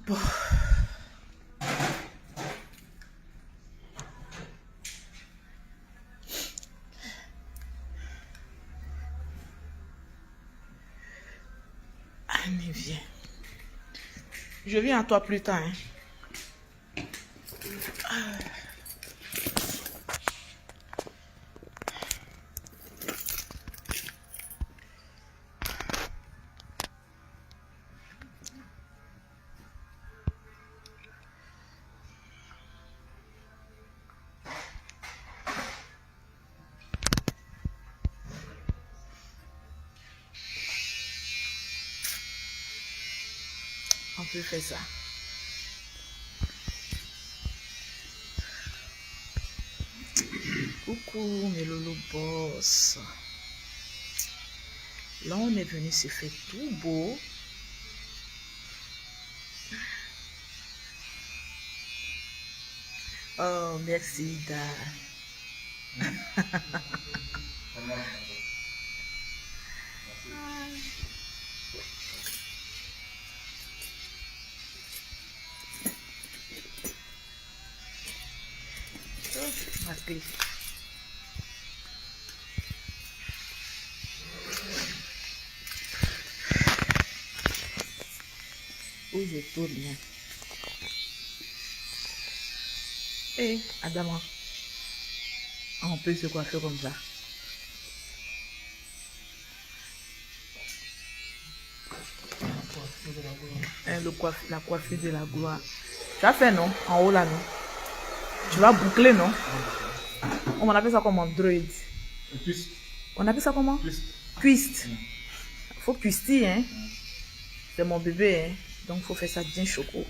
Bon. Annie, viens. Je viens à toi plus tard. Hein. On peut faire ça. Coucou mes loulous boss. Là on est venu se faire tout beau. Oh merci Da. Merci. Où je tourne. Eh, Adama, on peut se coiffer comme ça. La coiffure de la gloire. Tu as fait, non? En haut, là, non? Tu vas boucler, non? On appelle ça comment? Droid. Twist. On appelle ça comment? Twist. Twist. Faut twister, hein? C'est mon bébé, hein? Donc, faut faire ça bien choco.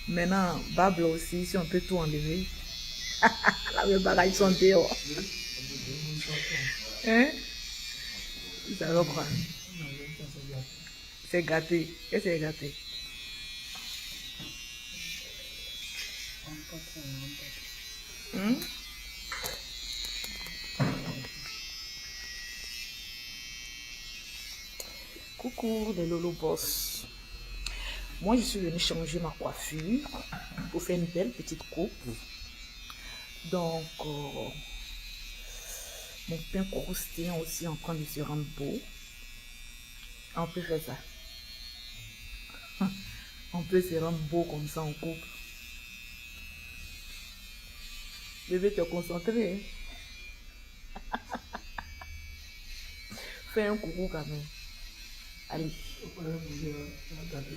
Maintenant, Bable aussi, si on peut tout enlever. Les bagages sont dehors. Hein? Ça va quoi? C'est gâté. Qu'est-ce que c'est gâté? Coucou les Lolo Boss. Moi je suis venue changer ma coiffure pour faire une belle petite coupe. Donc mon pain croustillant aussi en train de se rendre beau. On peut faire ça. On peut se rendre beau comme ça en couple. Bébé, te concentrer. Hein? Fais un coucou quand même. Allez.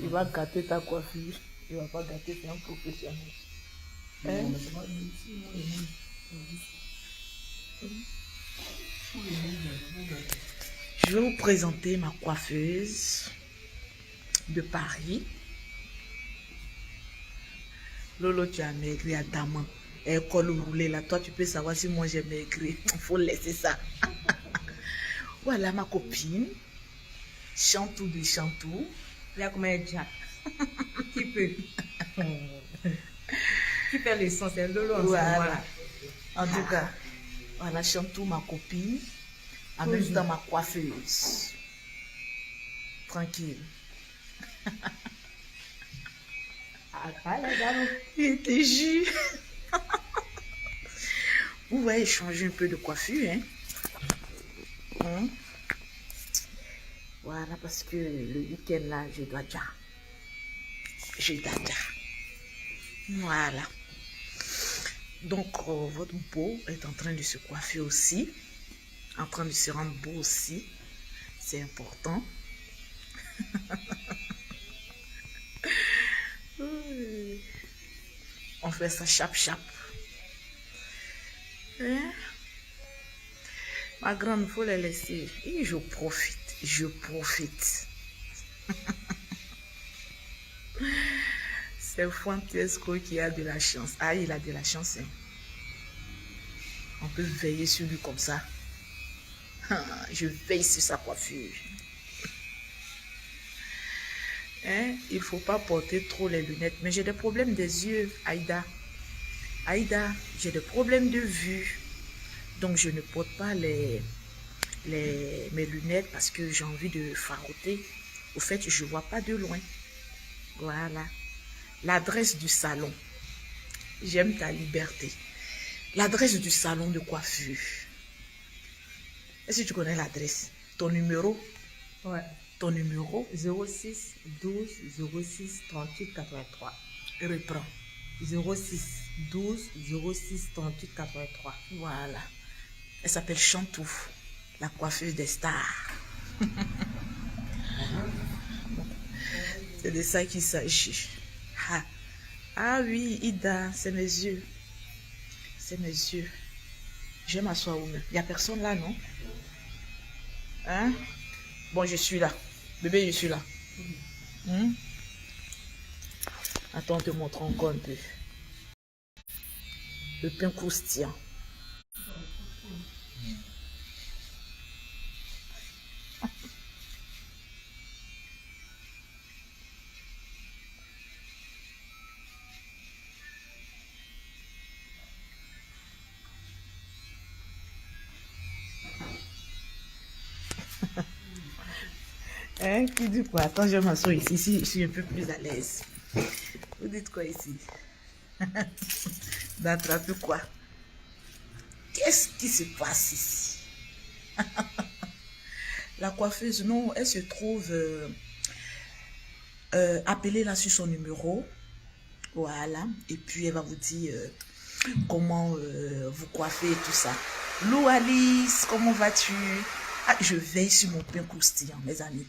Il va gâter ta coiffure. Il va pas gâter, c'est un professionnel. Hein? Je vais vous présenter ma coiffeuse de Paris. Lolo, tu as maigri à Daman. Et col roulé là, toi tu peux savoir si moi j'ai maigri. Il faut laisser ça. Voilà ma copine. Chantou de Chantou. Là, comment elle dit? Qui peut? Qui fait le son? C'est Lolo en Voilà. En tout cas, voilà Chantou, ma copine. En même temps, ma coiffeuse. Tranquille. Il était jus. Vous voyez, changer un peu de coiffure, hein? Voilà, parce que le week-end là, je dois déjà. Voilà. Donc, votre peau est en train de se coiffer aussi. En train de se rendre beau aussi. C'est important. On fait ça chap. Hein? Ma grande, il faut les laisser. Et je profite. C'est Fuentesco qui a de la chance. Ah, il a de la chance. Hein? On peut veiller sur lui comme ça. Je veille sur sa coiffure. Hein? Il ne faut pas porter trop les lunettes. Mais j'ai des problèmes des yeux, Aïda. Aïda, j'ai des problèmes de vue. Donc, je ne porte pas mes lunettes parce que j'ai envie de faroter. Au fait, je ne vois pas de loin. Voilà. L'adresse du salon. J'aime ta liberté. L'adresse du salon de coiffure. Est-ce que tu connais l'adresse? Ton numéro? Ouais. Ton numéro? 06 12 06 38 83. Reprends. 06 12 06 38 83. Voilà. Elle s'appelle Chantou, la coiffeuse des stars. C'est de ça qu'il s'agit. Ah. Ah oui, Ida, c'est mes yeux. C'est mes yeux. Je vais m'asseoir où? Il n'y a personne là, non? Hein? Bon, je suis là. Bébé, je suis là. Attends, on te montre encore un peu. Le pain croustillant. Hein, qui dit quoi? Attends, je m'assois ici. Ici, je suis un peu plus à l'aise. Vous dites quoi ici? D'attraper quoi? Qu'est-ce qui se passe ici? La coiffeuse, non, elle se trouve appelée là sur son numéro. Voilà. Et puis, elle va vous dire comment vous coiffer et tout ça. Lou Alice, comment vas-tu? Ah, je veille sur mon pain croustillant, mes amis.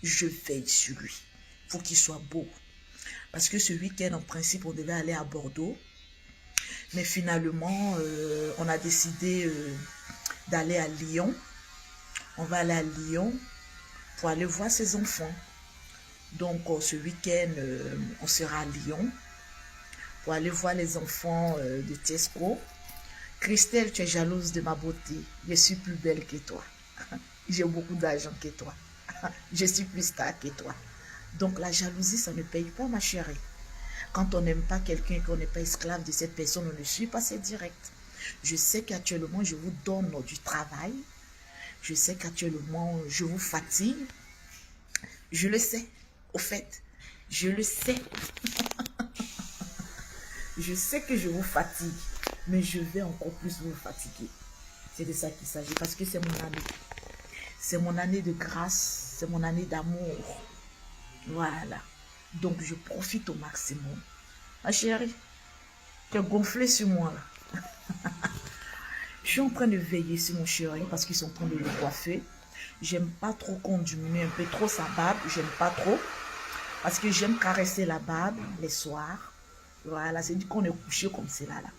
Je veille sur lui. Il faut qu'il soit beau. Parce que ce week-end, en principe, on devait aller à Bordeaux. Mais finalement, on a décidé d'aller à Lyon. On va aller à Lyon pour aller voir ses enfants. Donc, ce week-end, on sera à Lyon pour aller voir les enfants de Tesco. Christelle, tu es jalouse de ma beauté. Je suis plus belle que toi. J'ai beaucoup d'argent que toi. Je suis plus star que toi. Donc, la jalousie, ça ne paye pas, ma chérie. Quand on n'aime pas quelqu'un et qu'on n'est pas esclave de cette personne, on ne suit pas, c'est direct. Je sais qu'actuellement, je vous donne du travail. Je sais qu'actuellement, je vous fatigue. Je le sais. Au fait, je le sais. Je sais que je vous fatigue, mais je vais encore plus vous fatiguer. C'est de ça qu'il s'agit, parce que c'est mon année. C'est mon année de grâce, c'est mon année d'amour. Voilà. Donc, je profite au maximum. Ma chérie, tu es gonflée sur moi, là. Je suis en train de veiller sur mon chéri parce qu'ils sont en train de le coiffer. J'aime pas trop qu'on diminue un peu trop sa barbe. J'aime pas trop. Parce que j'aime caresser la barbe les soirs. Voilà, c'est dit qu'on est couché comme cela, là.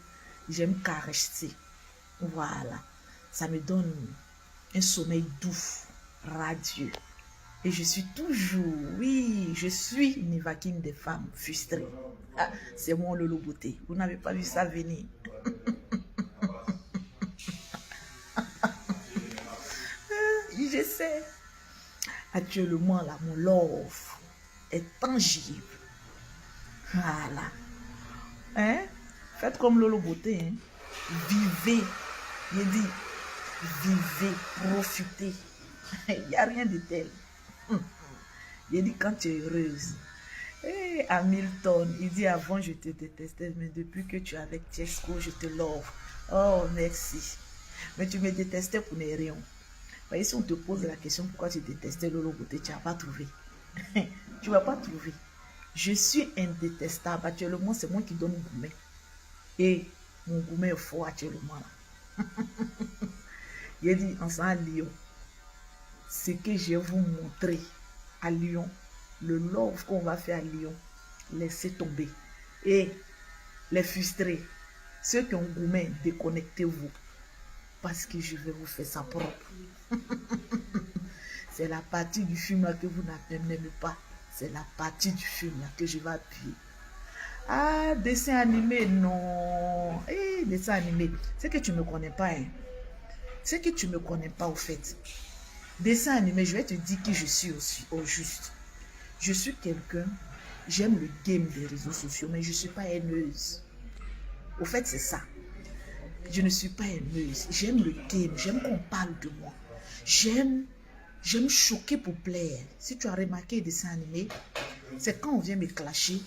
J'aime caresser. Voilà. Ça me donne un sommeil doux, radieux. Et je suis toujours, oui, je suis une vaquine des femmes frustrées. Ah, c'est mon Lolo Beauté. Vous n'avez pas vu ça venir. Je sais. Actuellement, là, mon love est tangible. Voilà. Hein? Faites comme Lolo Beauté. Hein? Vivez. Je dis, vivez, profitez. Il n'y a rien de tel. Il dit quand tu es heureuse. Et Hamilton, il dit avant je te détestais, mais depuis que tu es avec Tesco, je te love. Oh, merci. Mais tu me détestais pour les rayons. Voyez, si on te pose la question pourquoi tu détestais Lolo Beauté, tu n'as pas trouvé. Tu ne vas pas trouver. Je suis indétestable. Actuellement, c'est moi qui donne mon gourmet. Et mon gourmet est fort actuellement. Là. Il dit, on s'en à Lyon. Ce que je vais vous montrer à Lyon, le love qu'on va faire à Lyon, laissez tomber. Et les frustrés, ceux qui ont gourmet, déconnectez-vous. Parce que je vais vous faire ça propre. C'est la partie du film là que vous n'aimez pas. C'est la partie du film là que je vais appuyer. Ah, dessin animé, non. Eh, dessin animé. C'est que tu ne me connais pas. Hein. C'est que tu ne me connais pas au fait. Dessin animé, je vais te dire qui je suis aussi, au juste. Je suis quelqu'un, j'aime le game des réseaux sociaux, mais je ne suis pas haineuse. Au fait, c'est ça. Je ne suis pas haineuse. J'aime le game, j'aime qu'on parle de moi. J'aime choquer pour plaire. Si tu as remarqué les dessins animés, C'est quand on vient me clasher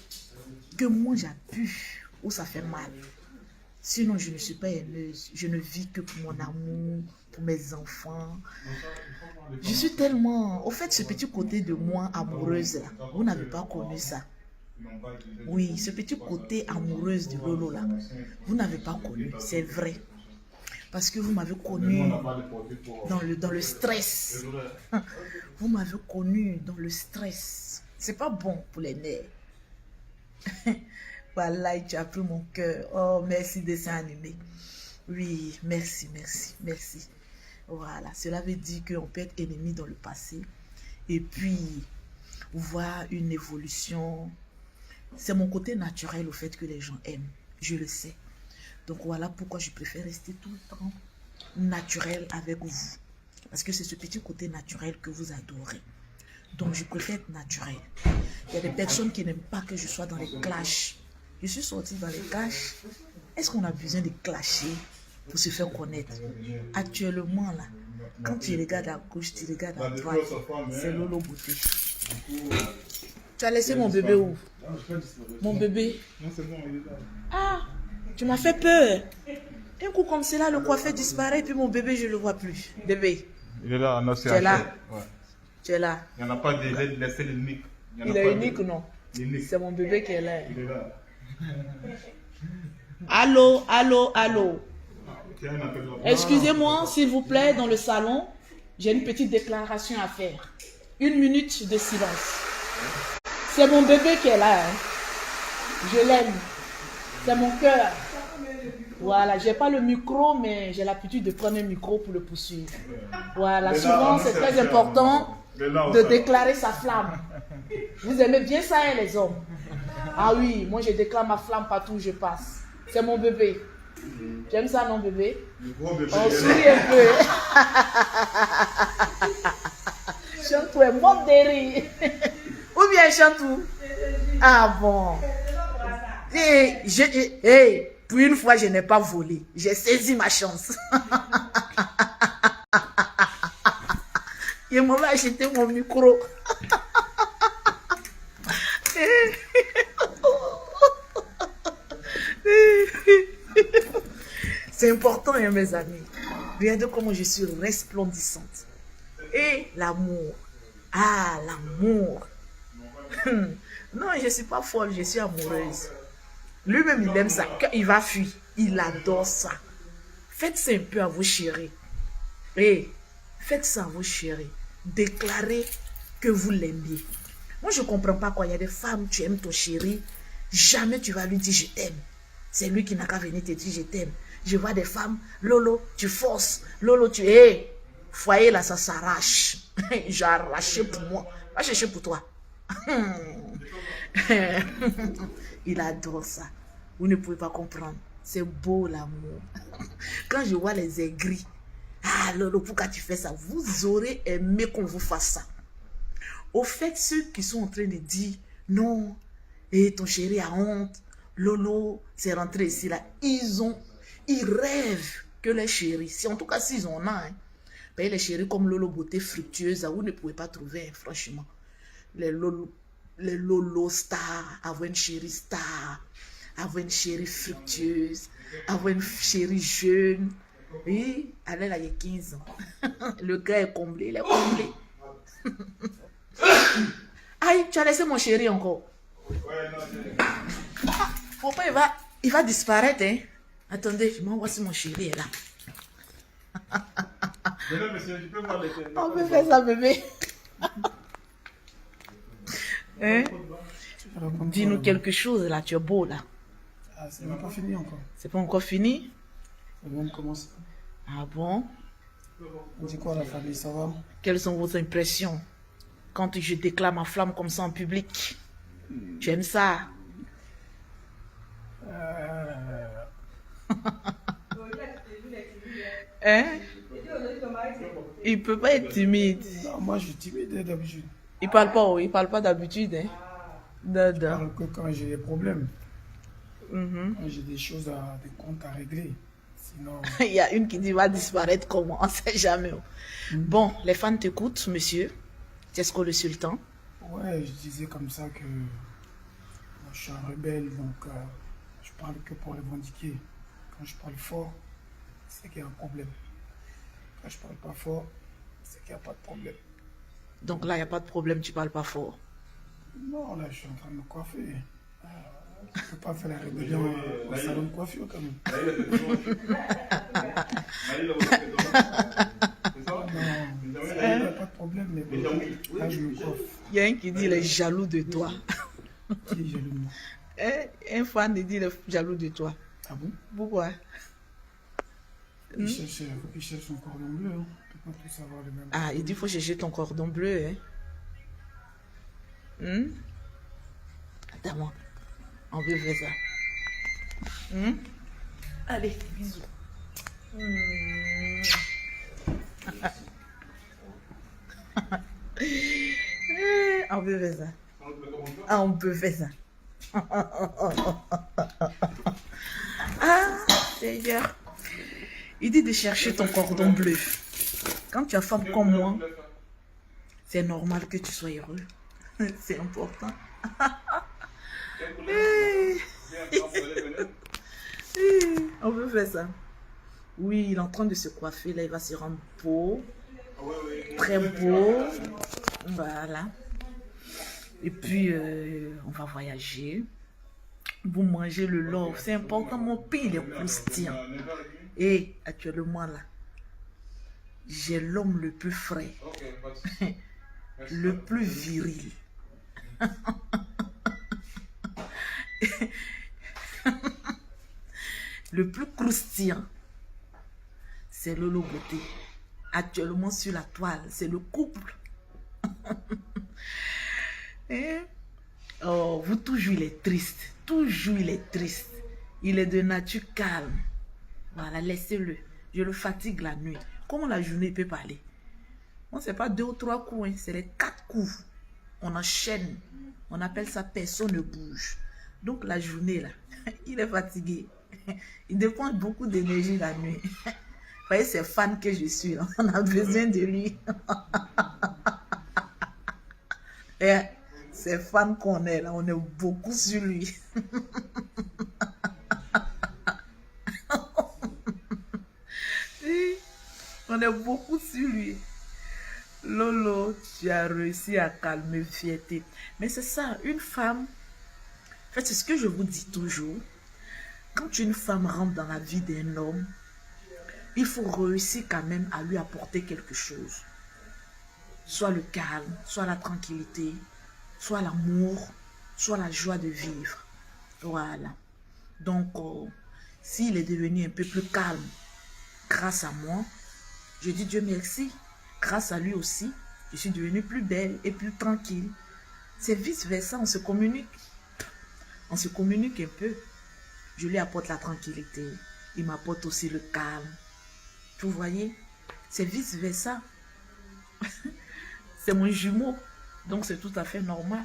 que moi j'appuie ou ça fait mal. Sinon, je ne suis pas haineuse. Je ne vis que pour mon amour, pour mes enfants. Je suis tellement... Au fait, ce petit côté de moi amoureuse, là, vous n'avez pas connu ça. Oui, ce petit côté amoureuse de Lolo, là, vous n'avez pas connu. C'est vrai. Parce que vous m'avez connu dans le stress. Vous m'avez connu dans le stress. C'est pas bon pour les nerfs. Voilà, tu as pris mon cœur. Oh, merci, dessin animé. Oui, merci, merci, merci. Voilà, cela veut dire qu'on peut être ennemi dans le passé et puis voir une évolution. C'est mon côté naturel au fait que les gens aiment. Je le sais. Donc voilà pourquoi je préfère rester tout le temps naturel avec vous. Parce que c'est ce petit côté naturel que vous adorez. Donc je préfère être naturel. Il y a des personnes qui n'aiment pas que je sois dans les clashs. Je suis sortie dans les clashs. Est-ce qu'on a besoin de clasher pour se faire connaître? Actuellement là, quand tu regardes à gauche, tu regardes à droite, c'est Lolo Beauté. Tu as laissé mon bébé où? Mon bébé? Non, c'est bon, il est là. Ah, tu m'as fait peur. Un coup comme cela, le coiffeur disparaît, puis mon bébé, je ne le vois plus. Bébé, Il est là, non, c'est tu es là. Ouais. Tu es là. Il n'y en a pas de laisser l'unique. Il est unique, non? L'unique. C'est mon bébé qui est là. Il est là. Allô, allô, allô. Tiens, un appel là. Excusez-moi, s'il vous plaît, dans le salon, j'ai une petite déclaration à faire. 1 minute de silence. C'est mon bébé qui est là. Hein. Je l'aime. C'est mon cœur. Voilà, j'ai pas le micro, mais j'ai l'habitude de prendre un micro pour le poursuivre. Voilà, souvent c'est très important de déclarer sa flamme. Vous aimez bien ça, hein, les hommes? Ah oui, moi je déclare ma flamme partout où je passe. C'est mon bébé. J'aime ça, non, bébé? Gros bébé. On sourit un peu. Chantou est morte de rire. Ou bien Chantou? Ah bon. Et pour une fois, je n'ai pas volé. J'ai saisi ma chance. Il m'avait acheté mon micro. C'est important, hein, mes amis. Regardez comment je suis resplendissante. Et l'amour. Ah, l'amour. Non, je ne suis pas folle, je suis amoureuse. Lui-même, il aime ça. Quand il va fuir, il adore ça. Faites ça un peu à vos chéris. Et faites ça à vos chéris. Déclarez que vous l'aimez. Moi, je ne comprends pas quoi. Il y a des femmes, tu aimes ton chéri. Jamais tu vas lui dire je t'aime. C'est lui qui n'a qu'à venir te dire je t'aime. Je vois des femmes, Lolo, tu forces. Lolo, tu es. Foyer là, ça s'arrache. J'ai arraché pour moi. Va chercher pour toi. Il adore ça. Vous ne pouvez pas comprendre. C'est beau l'amour. Quand je vois les aigris, ah Lolo, pourquoi tu fais ça? Vous aurez aimé qu'on vous fasse ça. Au fait, ceux qui sont en train de dire non, et ton chéri a honte, Lolo, c'est rentré ici là. Ils rêvent que les chéris, si en tout cas s'ils en ont, hein, ben, les chéris comme Lolo Beauté fructueuse, vous ne pouvez pas trouver, hein, franchement. Les Lolo stars, avoir une chérie star, avoir une chérie fructueuse, avoir une chérie jeune. Oui, elle là, il y a 15 ans. Le gars est comblé, il est comblé. Aïe, tu as laissé mon chéri encore. Ah, pourquoi il va disparaître, hein? Attendez, je m'envoie si mon chéri est là. Venez, monsieur, je peux voir les téléphone. On peut faire ça, bébé. Hein? Dis-nous quelque chose, là. Tu es beau, là. Ah, c'est même pas fini encore. C'est pas encore fini? Ça vient de commencer. Ah bon? On dit quoi la famille, ça va? Quelles sont vos impressions quand je déclare ma flamme comme ça en public? Tu aimes ça? Hein? Il peut pas être timide. Non, moi je suis timide d'habitude. Il parle pas d'habitude, hein? Dada. Alors que quand j'ai des problèmes, Mhm. quand j'ai des choses, des comptes à régler. Sinon, Il y a une qui dit va disparaître comment? On sait jamais. Bon, les fans t'écoutent, monsieur. Tesco le Sultan. Ouais, je disais comme ça que moi, je suis un rebelle, donc je parle que pour revendiquer. Quand je parle fort, c'est qu'il y a un problème. Quand je parle pas fort, c'est qu'il n'y a pas de problème. Donc là, il n'y a pas de problème, tu parles pas fort. Non, là, je suis en train de me coiffer. Je ne peux pas faire la rébellion au salon de coiffure quand même. Là, il a fait toujours. Là, il a fait toujours. C'est ça? Non, il n'y a pas de problème, mais bon, là, je me coiffe. Il y a un qui dit il est jaloux de toi. Qui est jaloux de moi? Un fan dit il est jaloux de toi. Ah bon? Pourquoi? Il faut qu'il cherche son cordon bleu. Hein. On peut pas tous avoir le même. Ah, il dit il faut chercher ton cordon bleu. Hein? Attends-moi. On veut faire ça. Allez, bisous. On peut faire ça. Ah, on peut faire ça. Ah, Seigneur. Il dit de chercher ton cordon bleu. Quand tu as femme comme moi, c'est normal que tu sois heureux. C'est important. On peut faire ça. Oui, il est en train de se coiffer. Là, il va se rendre beau. Très beau. Voilà. Et puis, on va voyager. Vous mangez le love. C'est important. Mon pays, il est croustillant. Et actuellement, là, j'ai l'homme le plus frais. Le plus viril. Le plus croustillant, c'est Lolo Beauté. Actuellement sur la toile, c'est le couple. Oh, vous, toujours il est triste. Toujours il est triste. Il est de nature calme. Voilà, laissez-le. Je le fatigue la nuit. Comment la journée il peut parler? Bon, c'est pas 2 ou 3 coups, hein, c'est les 4 coups. On enchaîne. On appelle ça personne ne bouge. Donc la journée là, il est fatigué. Il dépense beaucoup d'énergie la nuit. Vous voyez, c'est fan que je suis là. On a besoin de lui. Et c'est fan qu'on est là. On est beaucoup sur lui. On est beaucoup sur lui. Lolo, tu as réussi à calmer fierté. Mais c'est ça, une femme. En fait, c'est ce que je vous dis toujours. Quand une femme rentre dans la vie d'un homme, il faut réussir quand même à lui apporter quelque chose. Soit le calme, soit la tranquillité, soit l'amour, soit la joie de vivre. Voilà. Donc, s'il est devenu un peu plus calme grâce à moi, je dis Dieu merci. Grâce à lui aussi, je suis devenue plus belle et plus tranquille. C'est vice-versa, on se communique. On se communique un peu. Je lui apporte la tranquillité. Il m'apporte aussi le calme. Vous voyez, c'est vice-versa. C'est mon jumeau. Donc c'est tout à fait normal.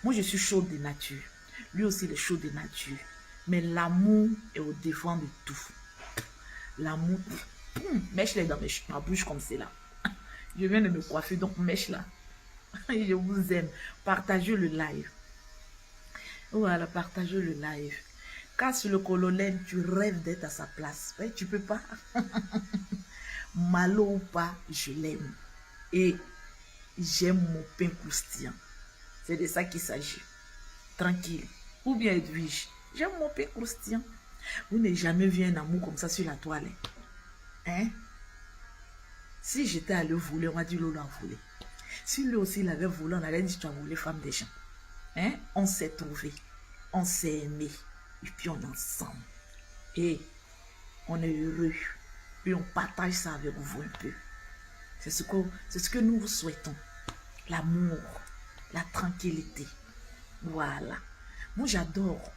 Moi, je suis chaude de nature. Lui aussi, il est chaud de nature. Mais l'amour est au devant de tout. L'amour, mèche-les dans ma bouche comme c'est là. Je viens de me coiffer, donc mèche là. Je vous aime. Partagez le live. Voilà, partagez le live. Car sur le colonel, tu rêves d'être à sa place. Ouais, tu peux pas. Malo ou pas, je l'aime. Et j'aime mon pain croustillant. C'est de ça qu'il s'agit. Tranquille. Ou bien Edwige, j'aime mon pain croustillant. Vous n'avez jamais vu un amour comme ça sur la toile. Hein? Si j'étais allé voler, on m'a dit Lolo a volé. Si lui aussi il avait volé, on allait dire tu as volé femme des gens. Hein? On s'est trouvé. On s'est aimé. Et puis on est ensemble. Et on est heureux. Et on partage ça avec vous un peu. C'est ce que nous vous souhaitons. L'amour, la tranquillité. Voilà. Moi j'adore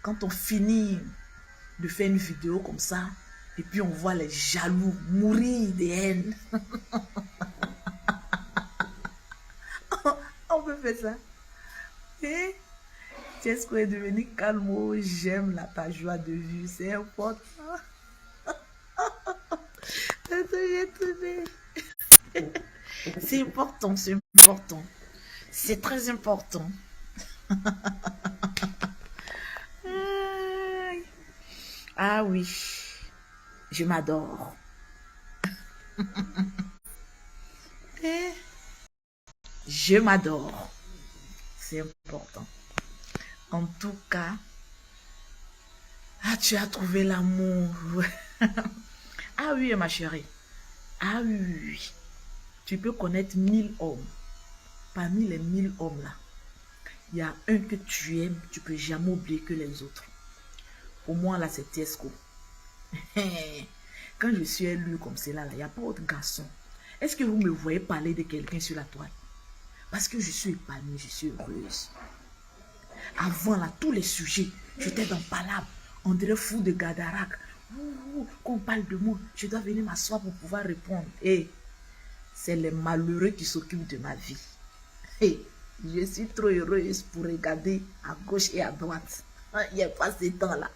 quand on finit de faire une vidéo comme ça. Et puis on voit les jaloux mourir de haine. On peut faire ça. Et qu'est-ce qu'on est devenu calme? J'aime ta joie de vivre. C'est important. C'est important, c'est important. C'est très important. Ah oui, je m'adore. Je m'adore. C'est important. En tout cas, ah, tu as trouvé l'amour. Ah oui, ma chérie. Ah oui, oui, oui. Tu peux connaître 1000 hommes. Parmi les 1000 hommes là, il y a un que tu aimes, tu peux jamais oublier que les autres. Pour moi là, c'est Tiesco. Quand je suis élue comme cela, il n'y a pas autre garçon. Est-ce que vous me voyez parler de quelqu'un sur la toile? Parce que je suis épanouie, je suis heureuse. Avant là, tous les sujets, j'étais dans palabre. On dirait fou de Gadarac. Quand on parle de moi, je dois venir m'asseoir pour pouvoir répondre. Et c'est les malheureux qui s'occupent de ma vie. Et je suis trop heureuse pour regarder à gauche et à droite. Il n'y a pas ce temps-là.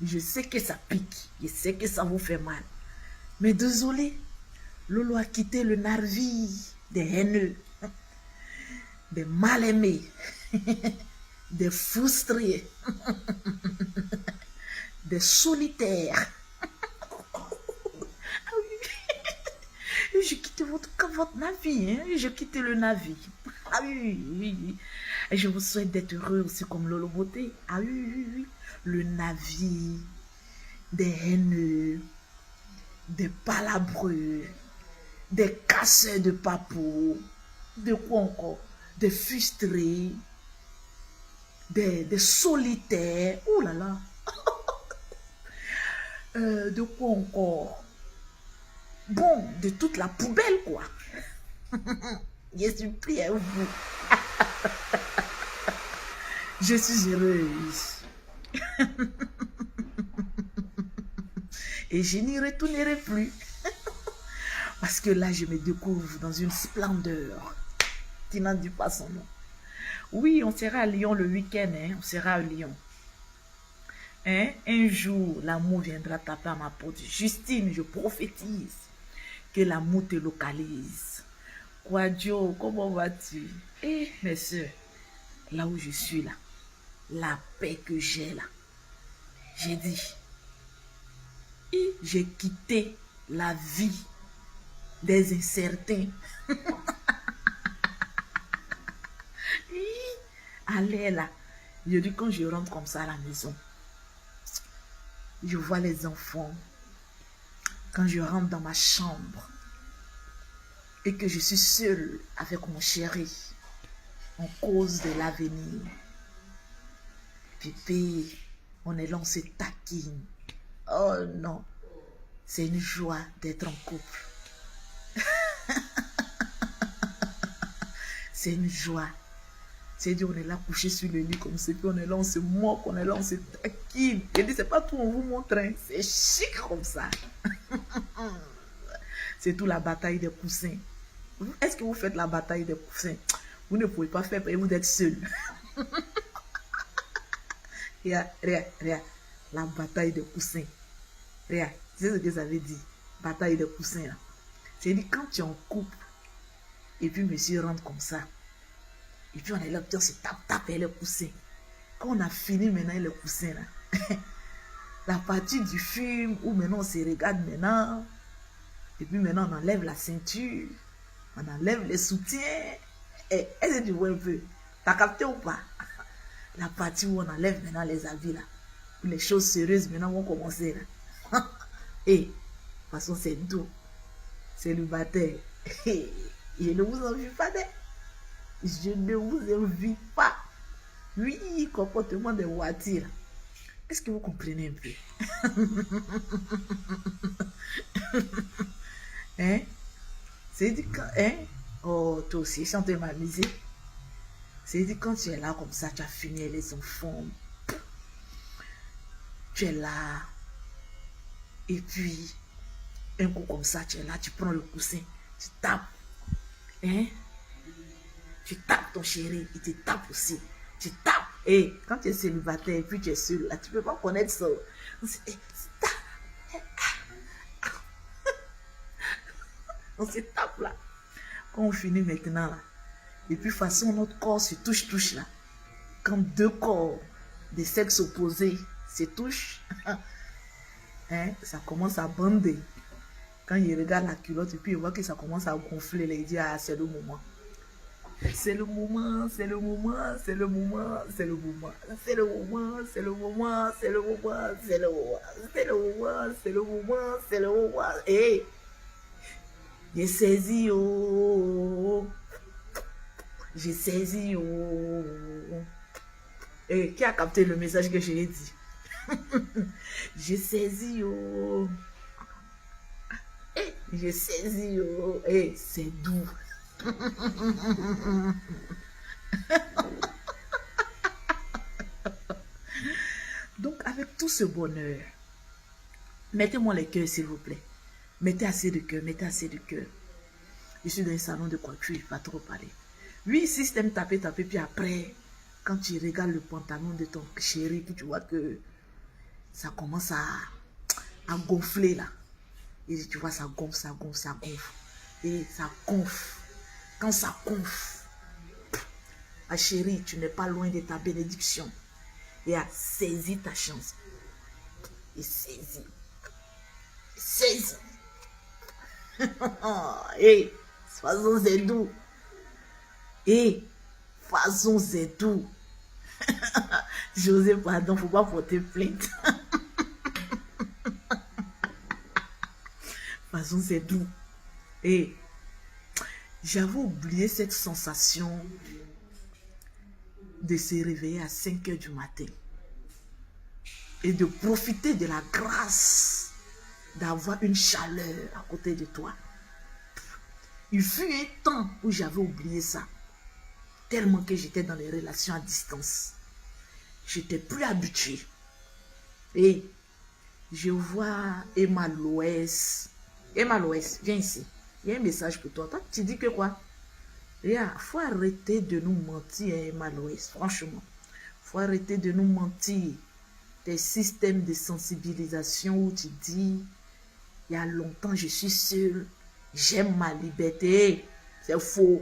Je sais que ça pique. Je sais que ça vous fait mal. Mais désolé, Lolo a quitté le Narvi des haineux, des mal-aimés, des frustrés, des solitaires. Ah oui. Je quitte votre navire, hein? Je quitte le navire. Ah oui, oui, oui. Et je vous souhaite d'être heureux aussi comme Lolo Beauté. Ah oui, oui, oui. Le navire, des haineux, des palabreux, des casseurs de papou, de quoi encore? Des frustrés, des solitaires. Oh là là. De quoi encore? Bon, de toute la poubelle, quoi. Je suis pris à vous. Je suis heureuse. Et je n'y retournerai plus. Parce que là, je me découvre dans une splendeur qui n'en dit pas son nom. Oui, on sera à Lyon le week-end. Hein? On sera à Lyon. Hein? Un jour, l'amour viendra taper à ma porte. Justine, je prophétise que l'amour te localise. Quadio, comment vas-tu? Eh, mes soeurs, là où je suis là, la paix que j'ai là, j'ai dit, et j'ai quitté la vie des incertains. Allez là, je dis quand je rentre comme ça à la maison, je vois les enfants. Quand je rentre dans ma chambre et que je suis seule avec mon chéri, on cause de l'avenir. Pépé, on est là, on se taquine. Oh non, c'est une joie d'être en couple. C'est une joie. C'est-à-dire, on est là couché sur le lit comme ça, puis on est là, on se moque, on est là, on se taquine. Je dis, c'est pas tout, on vous montre, hein. C'est chic comme ça. C'est tout la bataille des coussins. Est-ce que vous faites la bataille des coussins? Vous ne pouvez pas faire, vous êtes seul. Regarde, regarde, la bataille des coussins. Regarde, c'est ce que ça veut dire, bataille des coussins. Là. C'est-à-dire, quand tu es en couple, et puis monsieur rentre comme ça, et puis on est là, puis on se tape les coussins. Quand on a fini maintenant les coussins, là, la partie du film où maintenant on se regarde maintenant, et puis maintenant on enlève la ceinture, on enlève les soutiens. Et est-ce que tu vois un peu? T'as capté ou pas? La partie où on enlève maintenant les habits là, où les choses sérieuses maintenant vont commencer là. Et de toute façon c'est doux, célibataire. Je ne vous envie pas, je ne vous envie pas. Oui, comportement des voitures. Est-ce que vous comprenez un peu? Hein? C'est dit quand, hein? Oh, toi aussi, chantez ma musique. C'est dit quand tu es là comme ça, tu as fini les enfants. Tu es là. Et puis, un coup comme ça, tu es là, tu prends le coussin, tu tapes. Hein? Tu tapes ton chéri, il te tape aussi. Tu tapes. Et quand tu es célibataire et puis tu es seul, là, tu ne peux pas connaître ça. On se tape là. Quand on finit maintenant là, Et puis, façon, notre corps se touche là. Quand deux corps des sexes opposés se touchent, hein, ça commence à bander. Quand il regarde la culotte et puis il voit que ça commence à gonfler, là, il dit, ah, c'est le moment. C'est le moment, c'est le moment, c'est le moment, c'est le moment, c'est le moment, c'est le moment, c'est le moment, c'est le moment, c'est le moment, c'est le moment, c'est le moment. Hé, j'ai saisi, oh, j'ai saisi, oh. Hé, qui a capté le message que je l'ai dit? J'ai saisi, oh. Hé, j'ai saisi, oh. Hé, c'est doux. Donc, avec tout ce bonheur, mettez-moi les cœurs, s'il vous plaît. Mettez assez de cœur, mettez assez de cœur. Je suis dans un salon de coiffure, il va trop parler. Oui, système taper, puis après, quand tu regardes le pantalon de ton chéri, puis tu vois que ça commence à gonfler là. Et tu vois, ça gonfle, ça gonfle, ça gonfle. Et ça gonfle. Quand ça gonfle, ma chérie, tu n'es pas loin de ta bénédiction. Et a saisi ta chance. Et saisis. Saisis. Et façon c'est doux. Et façon c'est doux. José, pardon, faut pas porter plainte. Façon c'est doux. Et j'avais oublié cette sensation de se réveiller à 5 heures du matin et de profiter de la grâce d'avoir une chaleur à côté de toi. Il fut un temps où j'avais oublié ça, tellement que j'étais dans les relations à distance. J'étais plus habituée. Et je vois Emma Loès. Emma Loès, viens ici. Il y a un message pour toi. Toi, tu dis que quoi? Il faut arrêter de nous mentir, Emma Loès. Franchement, faut arrêter de nous mentir. Tes systèmes de sensibilisation où tu dis, il y a longtemps, je suis seule. J'aime ma liberté. C'est faux.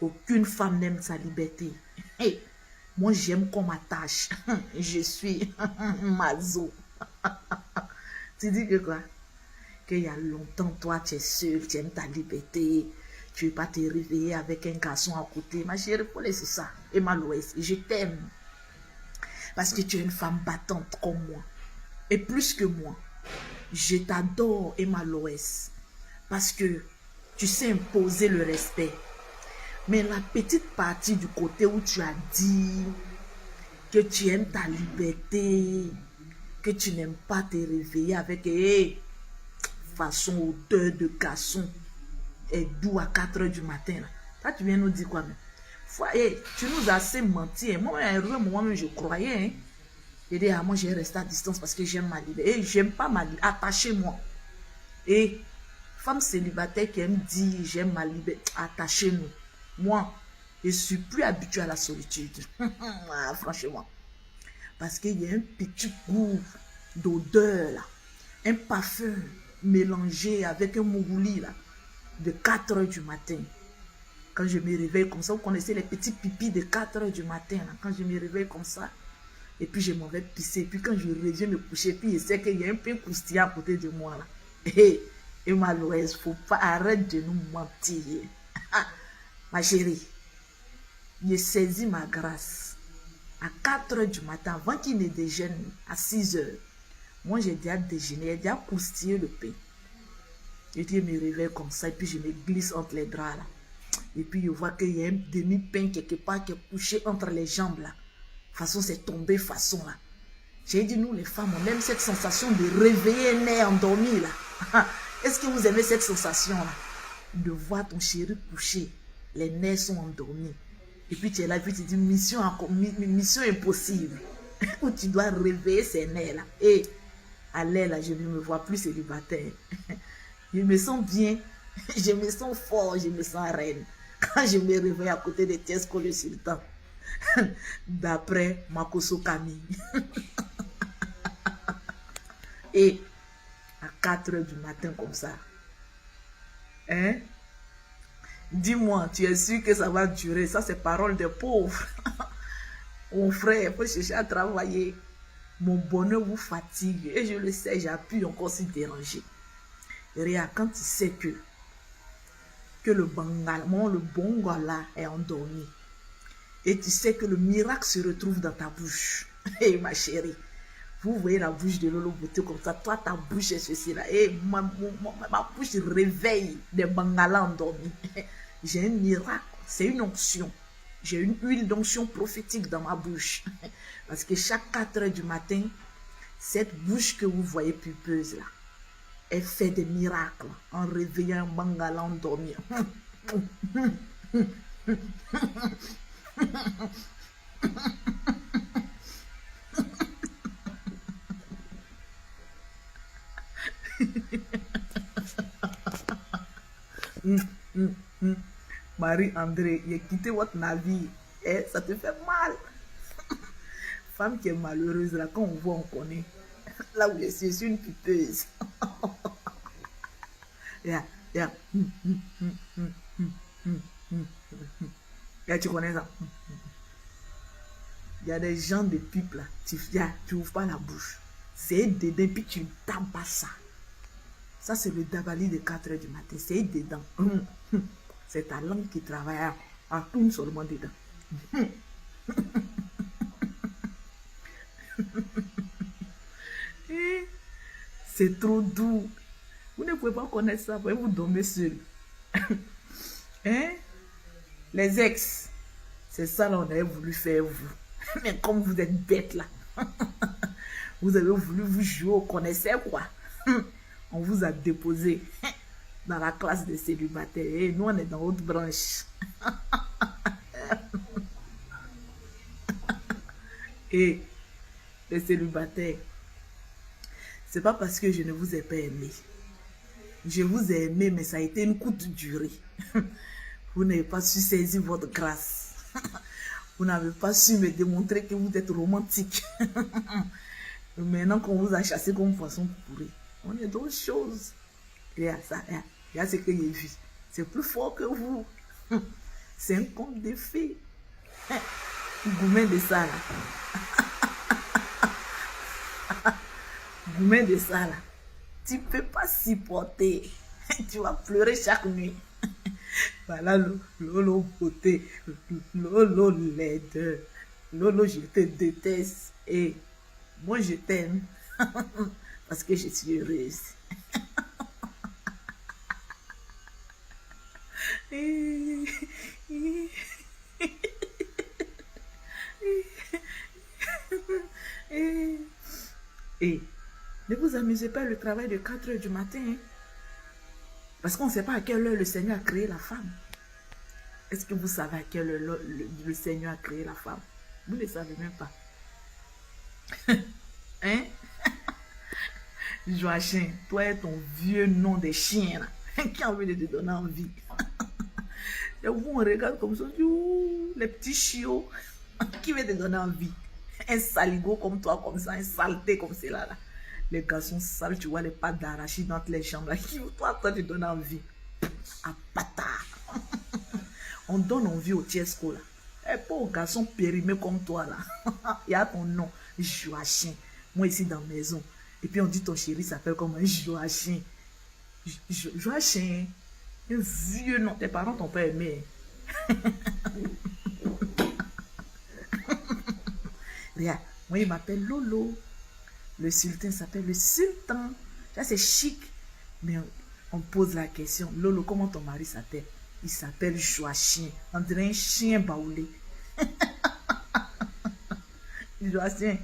Aucune femme n'aime sa liberté. Hey, moi, j'aime qu'on m'attache. Je suis mazo. Tu dis que quoi? Qu'il y a longtemps, toi, tu es seule, tu aimes ta liberté. Tu ne veux pas te réveiller avec un garçon à côté. Ma chérie, faut laisser ça. Emma Loès, je t'aime. Parce que tu es une femme battante comme moi. Et plus que moi. Je t'adore, Emma Loès. Parce que tu sais imposer le respect. Mais la petite partie du côté où tu as dit que tu aimes ta liberté, que tu n'aimes pas te réveiller avec façon odeur de garçon et doux à 4 heures du matin. Là. Toi, tu viens nous dire quoi? Tu nous as assez menti. Moi, à un moment, je croyais. Hein. J'ai dit, moi, j'ai resté à distance parce que j'aime ma liberté. Et j'aime pas ma liberté. Attachez-moi. Et femme célibataire qui aime dire, j'aime ma liberté, attachez-nous. Moi, je suis plus habituée à la solitude. Franchement. Parce qu'il y a un petit goût d'odeur, là. Un parfum mélangé avec un mougouli, là, de 4 heures du matin. Quand je me réveille comme ça, vous connaissez les petits pipis de 4 heures du matin, là, quand je me réveille comme ça, et puis je m'en vais pisser, et puis quand je reviens me coucher, puis je sais qu'il y a un peu croustillant à côté de moi, là. Et ma Loès, faut pas arrêter de nous mentir. Ma chérie, j'ai saisi ma grâce. À 4 heures du matin, avant qu'il ne déjeune, à 6 heures, moi j'ai déjà déjeuné, j'ai déjà croustillé le pain. Et puis je me réveille comme ça, et puis je me glisse entre les draps là. Et puis je vois qu'il y a un demi-pain quelque part qui est couché entre les jambes là. Façon, c'est tombé façon là. J'ai dit, nous les femmes, on aime cette sensation de réveiller un nez endormi là. Est-ce que vous aimez cette sensation là? De voir ton chéri couché, les nerfs sont endormis. Et puis tu es là, puis tu dis, mission impossible. Où tu dois réveiller ces nerfs là. Et à l'air là, je ne me vois plus célibataire. Je me sens bien, je me sens fort, je me sens reine. Quand je me réveille à côté de Tiesco le Sultan. D'après Makoso Camille. Et à 4 heures du matin comme ça. Hein? Dis-moi, tu es sûr que ça va durer? Ça, c'est parole de pauvres. Mon frère, il faut chercher à travailler. Mon bonheur vous fatigue. Et je le sais, j'appuie encore si déranger. Regarde, quand tu sais que le bon gars là est endormi, et tu sais que le miracle se retrouve dans ta bouche. Et ma chérie, vous voyez la bouche de Lolo Beauté comme ça, toi ta bouche est ceci là. Et ma bouche réveille des bangalas endormis. J'ai un miracle, c'est une onction. J'ai une huile d'onction prophétique dans ma bouche. Parce que chaque 4 heures du matin, cette bouche que vous voyez pulpeuse là, elle fait des miracles en réveillant un bangala endormi. Marie-André, il a quitté votre navire. Eh, ça te fait mal. Femme qui est malheureuse, là, quand on voit, on connaît. Là où je suis une pipeuse. Yeah, yeah. Yeah, tu connais ça? Il y a des gens de pipe là. Tu ouvres pas la bouche. C'est dedans, puis tu tapes pas ça. Ça, c'est le dabali de 4 heures du matin. C'est dedans. C'est ta langue qui travaille à tourne seulement dedans. C'est trop doux. Vous ne pouvez pas connaître ça, vous dormez seul. Hein? Les ex, c'est ça là, on avait voulu faire vous. Mais comme vous êtes bête là, vous avez voulu vous jouer au connaisseur quoi. On vous a déposé dans la classe des célibataires. Et nous, on est dans l'autre branche. Et les célibataires, c'est pas parce que je ne vous ai pas aimé. Je vous ai aimé, mais ça a été une courte durée. Vous n'avez pas su saisir votre grâce. Vous n'avez pas su me démontrer que vous êtes romantique. Maintenant qu'on vous a chassé comme poisson pourri, on est d'autres choses. Il y a ça, il y a ce que j'ai vu. C'est plus fort que vous. C'est un conte de fées. Goumen de ça là. Goumen de ça là. Tu ne peux pas supporter. Tu vas pleurer chaque nuit. Voilà Lolo Beauté. Lolo laide. Lolo, je te déteste. Et moi, je t'aime. Parce que je suis heureuse. Et ne vous amusez pas le travail de 4 heures du matin. Hein? Parce qu'on ne sait pas à quelle heure le Seigneur a créé la femme. Est-ce que vous savez à quelle heure le Seigneur a créé la femme? Vous ne savez même pas. Hein? Joachim, toi et ton vieux nom de chien là, qui a envie de te donner envie. Et vous, on regarde comme ça, les petits chiots qui veulent te donner envie. Un saligo comme toi, comme ça, un saleté comme cela là. Les garçons sales, tu vois les pattes d'arachide dans les jambes là, qui toi te donne envie. À patard. On donne envie au tiesco là. Et pas aux garçons périmés comme toi là. Il y a ton nom, Joachim. Moi ici dans la maison. Et puis on dit ton chéri s'appelle comme un Joachim. Joachim. Un vieux nom. Tes parents t'ont pas aimé. Regarde, moi il m'appelle Lolo. Le sultan s'appelle le sultan. Ça c'est chic. Mais on pose la question. Lolo, comment ton mari s'appelle? Il s'appelle Joachim. On dirait un chien baoulé. Joachim.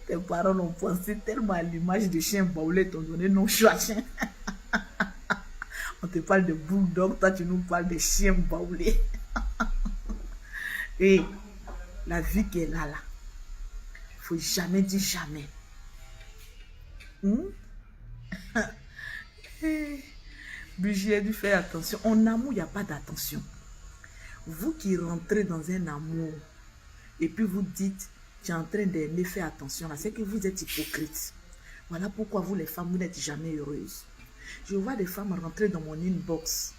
Tes parents ont pensé tellement à l'image de chien baoulé, t'ont donné nom Joachim. On te parle de bulldog, toi tu nous parles de chien baoulé. Et la vie qu'elle a là, il ne faut jamais dire jamais. J'ai dû faire attention. En amour, il n'y a pas d'attention. Vous qui rentrez dans un amour et puis vous dites, tu es en train d'aimer, faire attention là, c'est que vous êtes hypocrite. Voilà pourquoi vous les femmes, vous n'êtes jamais heureuses. Je vois des femmes rentrer dans mon inbox.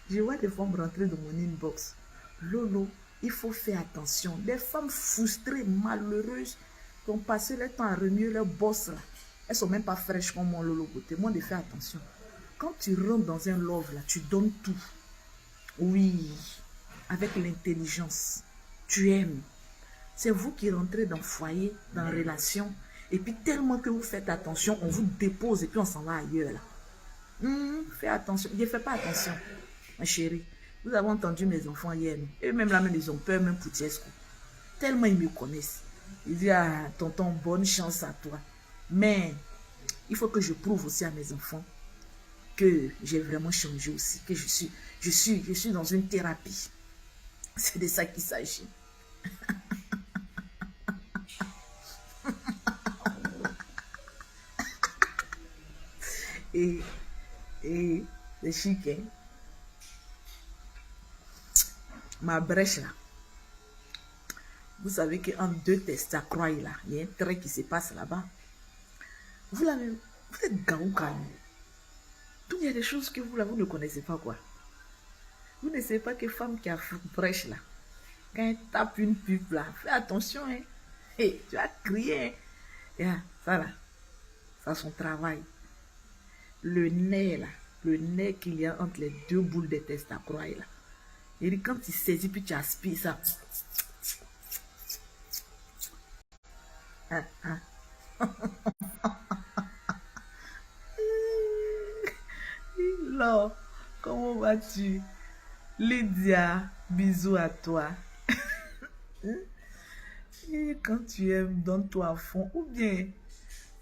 Je vois des femmes rentrer dans mon inbox. Lolo, il faut faire attention. Des femmes frustrées, malheureuses, qui ont passé leur temps à remuer leur boss là. Elles sont même pas fraîches comme mon Lolo côté. Moi, de faire attention. Quand tu rentres dans un love là, tu donnes tout. Oui, avec l'intelligence. Tu aimes. C'est vous qui rentrez dans le foyer, dans la relation. Et puis tellement que vous faites attention, on vous dépose et puis on s'en va ailleurs là. Fais attention. Je ne fais pas attention, ma chérie. Vous avez entendu mes enfants hier. Eux-mêmes là, même, ils ont peur même pour Tiesco. Tellement ils me connaissent. Ils disent, ah, tonton, bonne chance à toi. Mais il faut que je prouve aussi à mes enfants que j'ai vraiment changé aussi, que je suis dans une thérapie. C'est de ça qu'il s'agit. Et c'est chic, hein? Ma brèche là. Vous savez qu'entre deux tests à croix là, il y a un trait qui se passe là-bas. Vous êtes gaouka. Donc il y a des choses que vous ne connaissez pas quoi. Vous ne savez pas que femme qui a brèche là, quand elle tape une pub là, fais attention, hein. Hey, tu vas crier, hein. Yeah, ça là, ça son travail. Le nez là, le nez qu'il y a entre les deux boules de testacroix là. Et quand tu saisis puis tu aspires ça. Là, comment vas-tu? Lydia, bisous à toi. Et quand tu aimes, donne-toi à fond. Ou bien,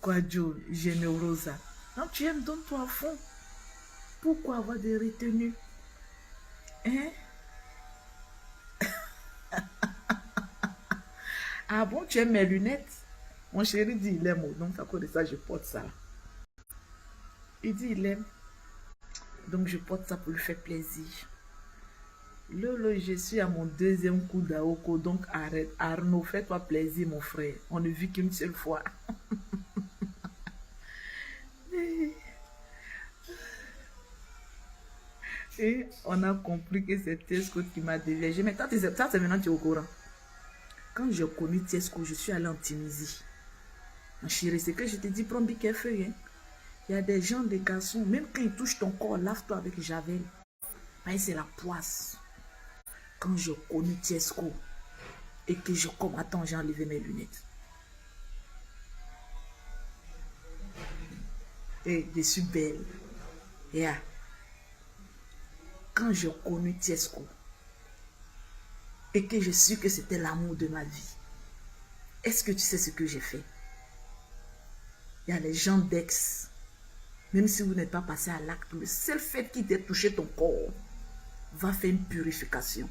Quadjo, Generosa. Quand tu aimes, donne-toi à fond. Pourquoi avoir des retenues? Hein? Ah bon, tu aimes mes lunettes? Mon chéri dit il aime, donc à cause de ça, je porte ça. Il dit il aime. Donc je porte ça pour lui faire plaisir. Lolo, je suis à mon deuxième coup d'Aoko, donc arrête. Arnaud, fais-toi plaisir, mon frère. On ne vit qu'une seule fois. Et on a compris que c'est Tiesco qui m'a déviégé. Mais ça, c'est maintenant tu es au courant. Quand j'ai connu Tiesco, je suis allée en Tunisie. Ma chérie, c'est que je te dis, prends bien feuille. Hein. Il y a des gens, des garçons, même quand ils touchent ton corps, lave-toi avec Javel. C'est la poisse. Quand j'ai connu Tiesco et que je comme attends, j'ai enlevé mes lunettes. Et je suis belle. Yeah. Quand j'ai connu Tiesco et que je suis que c'était l'amour de ma vie, est-ce que tu sais ce que j'ai fait? Il y a les gens d'ex, même si vous n'êtes pas passé à l'acte, le seul fait qu'il t'ait touché ton corps va faire une purification.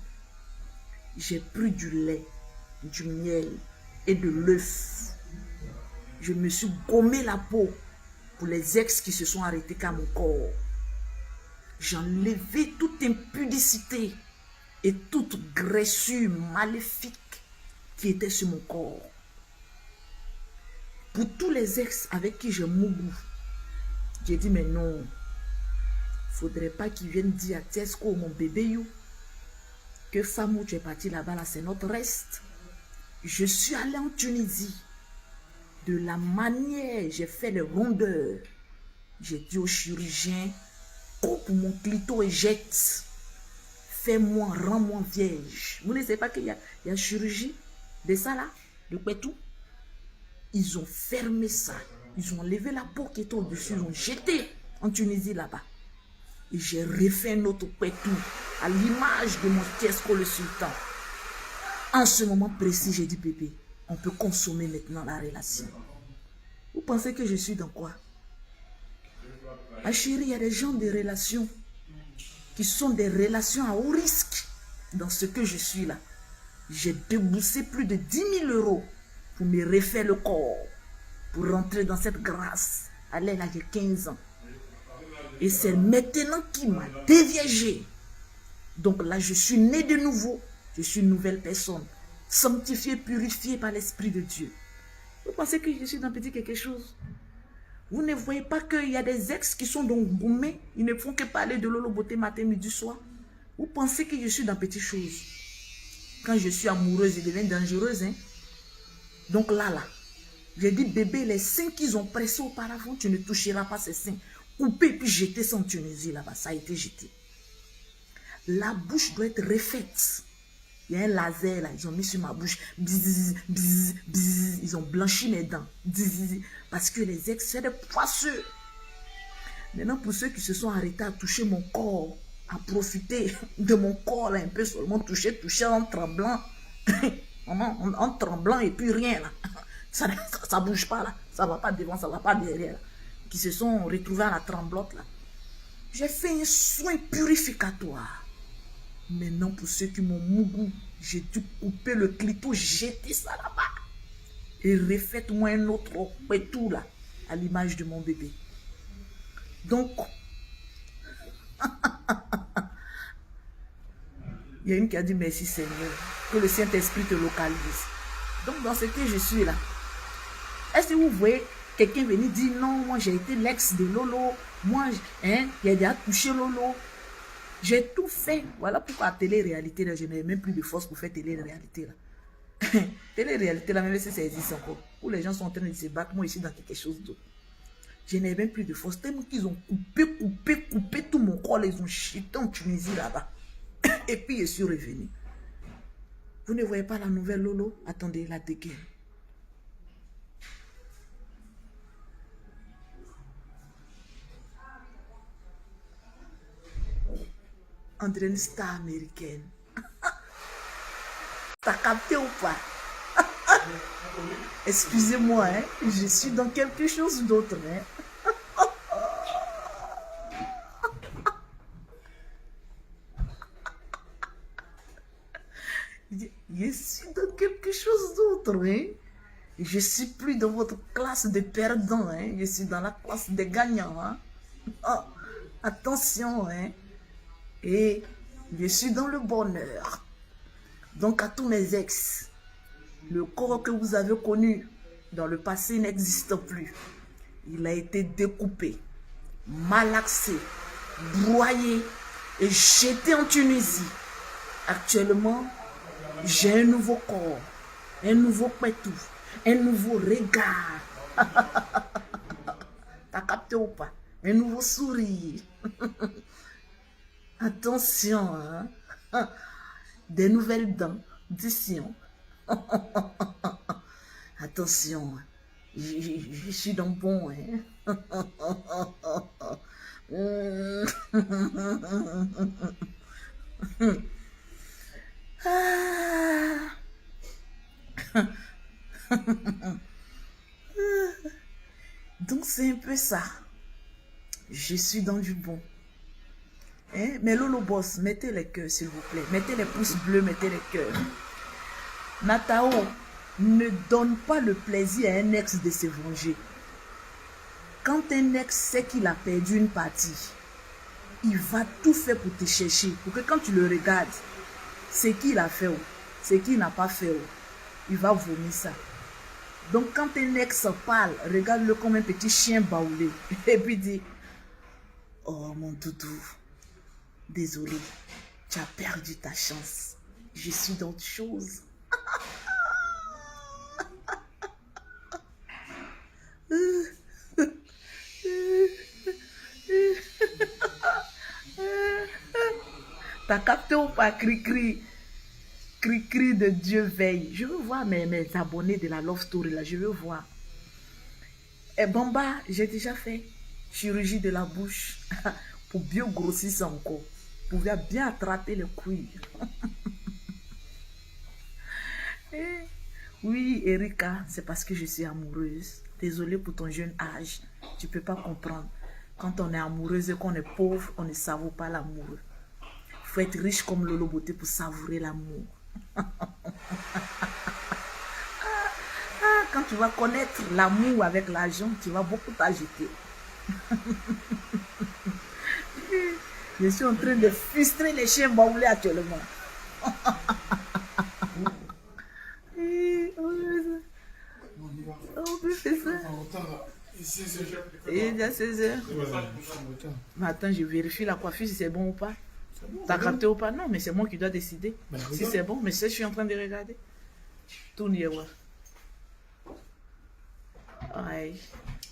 J'ai pris du lait, du miel et de l'œuf. Je me suis gommé la peau pour les ex qui se sont arrêtés qu'à mon corps. J'ai enlevé toute impudicité et toute graissure maléfique qui était sur mon corps. Pour tous les ex avec qui je mourus, j'ai dit mais non, il ne faudrait pas qu'ils viennent dire à Tiesco, mon bébé you, que femme où tu es parti là-bas, là, c'est notre reste. Je suis allée en Tunisie. De la manière, j'ai fait les rondeurs. J'ai dit au chirurgien, coupe mon clito et jette. Fais-moi, rends-moi vierge. Vous ne savez pas qu'il y a chirurgie de ça là, de quoi tout. Ils ont fermé ça. Ils ont enlevé la peau qui était au-dessus. Ils ont jeté en Tunisie là-bas. Et j'ai refait un autre pétou à l'image de mon Tiesco le sultan. En ce moment précis, j'ai dit bébé, on peut consommer maintenant la relation. Vous pensez que je suis dans quoi? Ma chérie, il y a des gens de relations qui sont des relations à haut risque. Dans ce que je suis là, j'ai déboursé plus de 10 000 € pour me refaire le corps, pour rentrer dans cette grâce. Allez, là, j'ai 15 ans. Et c'est maintenant qui m'a déviégé. Donc là, je suis né de nouveau. Je suis une nouvelle personne, sanctifiée, purifiée par l'Esprit de Dieu. Vous pensez que je suis dans petit quelque chose? Vous ne voyez pas qu'il y a des ex qui sont donc gourmets. Ils ne font que parler de Lolo Beauté matin, midi, soir. Vous pensez que je suis dans petites choses. Quand je suis amoureuse, je deviens dangereuse. Hein? Donc là, j'ai dit, bébé, les seins qu'ils ont pressés auparavant, tu ne toucheras pas ces seins. Couper et puis jeter ça en Tunisie là-bas. Ça a été jeté. La bouche doit être refaite. Il y a un laser là, ils ont mis sur ma bouche. Bzzz, bzzz, bzzz. Ils ont blanchi mes dents. Bzzz, parce que les ex, c'est des poisseux. Maintenant, pour ceux qui se sont arrêtés à toucher mon corps, à profiter de mon corps là, un peu seulement toucher en tremblant. en tremblant et puis rien là. Ça ne bouge pas là. Ça ne va pas devant, ça ne va pas derrière. Là. Qui se sont retrouvés à la tremblote là. J'ai fait un soin purificatoire. Maintenant, pour ceux qui m'ont mougou, j'ai dû couper le clito, jeter ça là-bas. Et refaites-moi un autre tout là, à l'image de mon bébé. Donc, il y a une qui a dit merci Seigneur, que le Saint-Esprit te localise. Donc, dans ce que je suis là, est-ce que vous voyez quelqu'un venir dire non, moi j'ai été l'ex de Lolo, moi, il a déjà touché Lolo. J'ai tout fait. Voilà pourquoi la télé-réalité, là, je n'ai même plus de force pour faire télé-réalité. Télé-réalité, là, même si ça existe encore. Où les gens sont en train de se battre, moi, je suis dans quelque chose d'autre. Je n'ai même plus de force. Tellement qu'ils ont coupé tout mon corps. Ils ont jeté en Tunisie là-bas. Et puis, je suis revenu. Vous ne voyez pas la nouvelle Lolo? Attendez, la dégaine. On dirait une star américaine. T'as capté ou pas? Excusez-moi, hein? Je suis dans quelque chose d'autre. Hein? Je suis dans quelque chose d'autre. Hein? Je suis plus dans votre classe de perdants. Hein? Je suis dans la classe des gagnants. Hein? Oh, attention, hein? Et je suis dans le bonheur. Donc à tous mes ex, le corps que vous avez connu dans le passé n'existe plus. Il a été découpé, malaxé, broyé et jeté en Tunisie. Actuellement, j'ai un nouveau corps, un nouveau pétou, un nouveau regard. T'as capté ou pas? Un nouveau sourire. Attention, hein? Des nouvelles dents, d'ici. Attention, je suis dans le bon. Hein? Donc c'est un peu ça. Je suis dans du bon. Hein? Mais Lolo Boss, mettez les cœurs s'il vous plaît. Mettez les pouces bleus, mettez les cœurs. Natao, ne donne pas le plaisir à un ex de se venger. Quand un ex sait qu'il a perdu une partie, il va tout faire pour te chercher. Pour que quand tu le regardes, c'est qu'il a fait ou c'est qu'il n'a pas fait. Il va vomir ça. Donc quand un ex parle, regarde-le comme un petit chien baoulé. Et puis dit, oh mon doudou, désolé, tu as perdu ta chance. Je suis dans autre chose. T'as capté ou pas, cri-cri? Cri-cri de Dieu veille. Je veux voir mes abonnés de la Love Story là, je veux voir. Et Bamba, j'ai déjà fait chirurgie de la bouche pour bien grossir ça encore. Pour bien attraper le couilles. Oui, Erika, c'est parce que je suis amoureuse. Désolée pour ton jeune âge. Tu ne peux pas comprendre. Quand on est amoureuse et qu'on est pauvre, on ne savoure pas l'amour. Il faut être riche comme Lolo Beauté pour savourer l'amour. Quand tu vas connaître l'amour avec l'argent, tu vas beaucoup t'agiter. Je suis en train de frustrer les chiens baoulés actuellement. On y va. On peut faire ça. En retard, là. est 16h. Il est déjà 16h. Je suis en retard. Mais attends, je vérifie la coiffure si c'est bon ou pas. C'est bon, T'as regarde. capté ou pas? Non, mais c'est moi qui dois décider. Ben, Si regarde. c'est bon, mais ça, je suis en train de regarder. Tourne y voir. Ouais,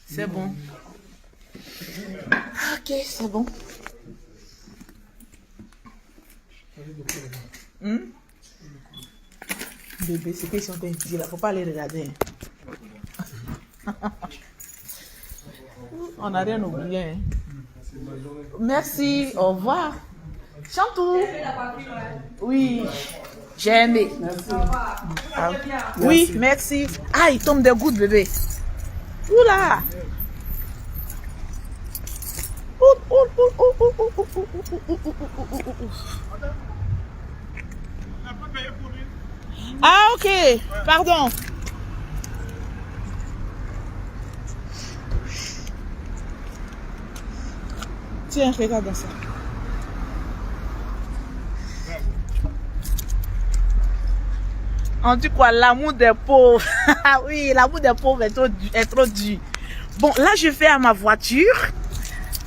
c'est bon. Ok, c'est bon. Bébé, c'est qu'ils sont en train de dire là, faut pas les regarder. Hein. On n'a rien oublié. Hein. Merci, au revoir. Chantou. Oui, j'ai aimé. Ah, oui, merci. Ah, il tombe des gouttes, bébé. Oula. Ah, ok, pardon. Tiens, regarde ça. On dit quoi, l'amour des pauvres. Oui, l'amour des pauvres est trop dur. Bon, là, je vais à ma voiture.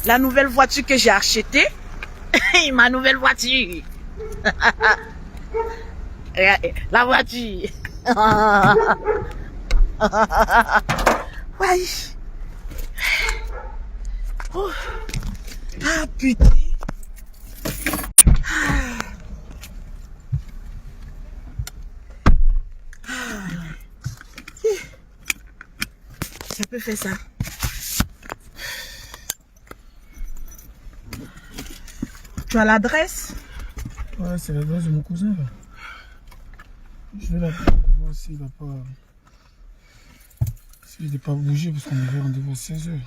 La nouvelle voiture que j'ai achetée. Ma nouvelle voiture. La voiture. Ouais. Oh. Ah, putain. Ça peut faire ça. Tu as l'adresse? Ouais, c'est l'adresse de mon cousin. Là. Je vais l'appeler pour voir s'il va pas. S'il n'est pas bougé parce qu'on avait rendez-vous à 16h.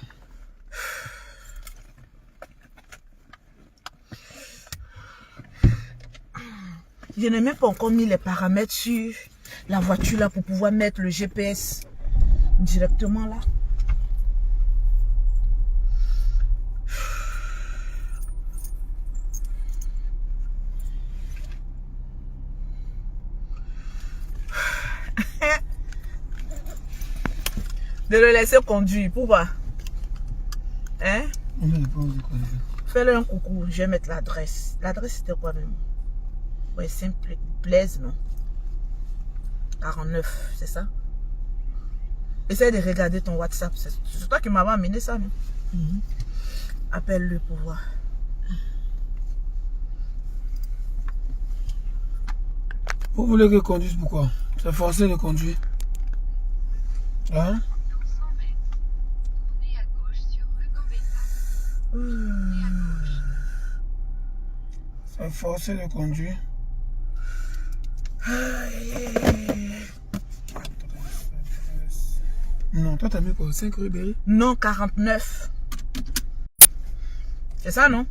Je n'ai même pas encore mis les paramètres sur la voiture là pour pouvoir mettre le GPS directement là. De le laisser conduire, pourquoi? Hein? On n'a pas envie de conduire. Fais-le un coucou, je vais mettre l'adresse. L'adresse c'était quoi même? Ouais, simple, Blaise, non? 49, c'est ça? Essaye de regarder ton WhatsApp. C'est toi qui m'avais amené ça, non? Appelle-le pour voir. Vous voulez que je conduise pourquoi? C'est forcé de conduire. Hein? C'est forcé de conduire. Non, toi t'as mis quoi? 5 rue Berry? Non, 49. C'est ça, non?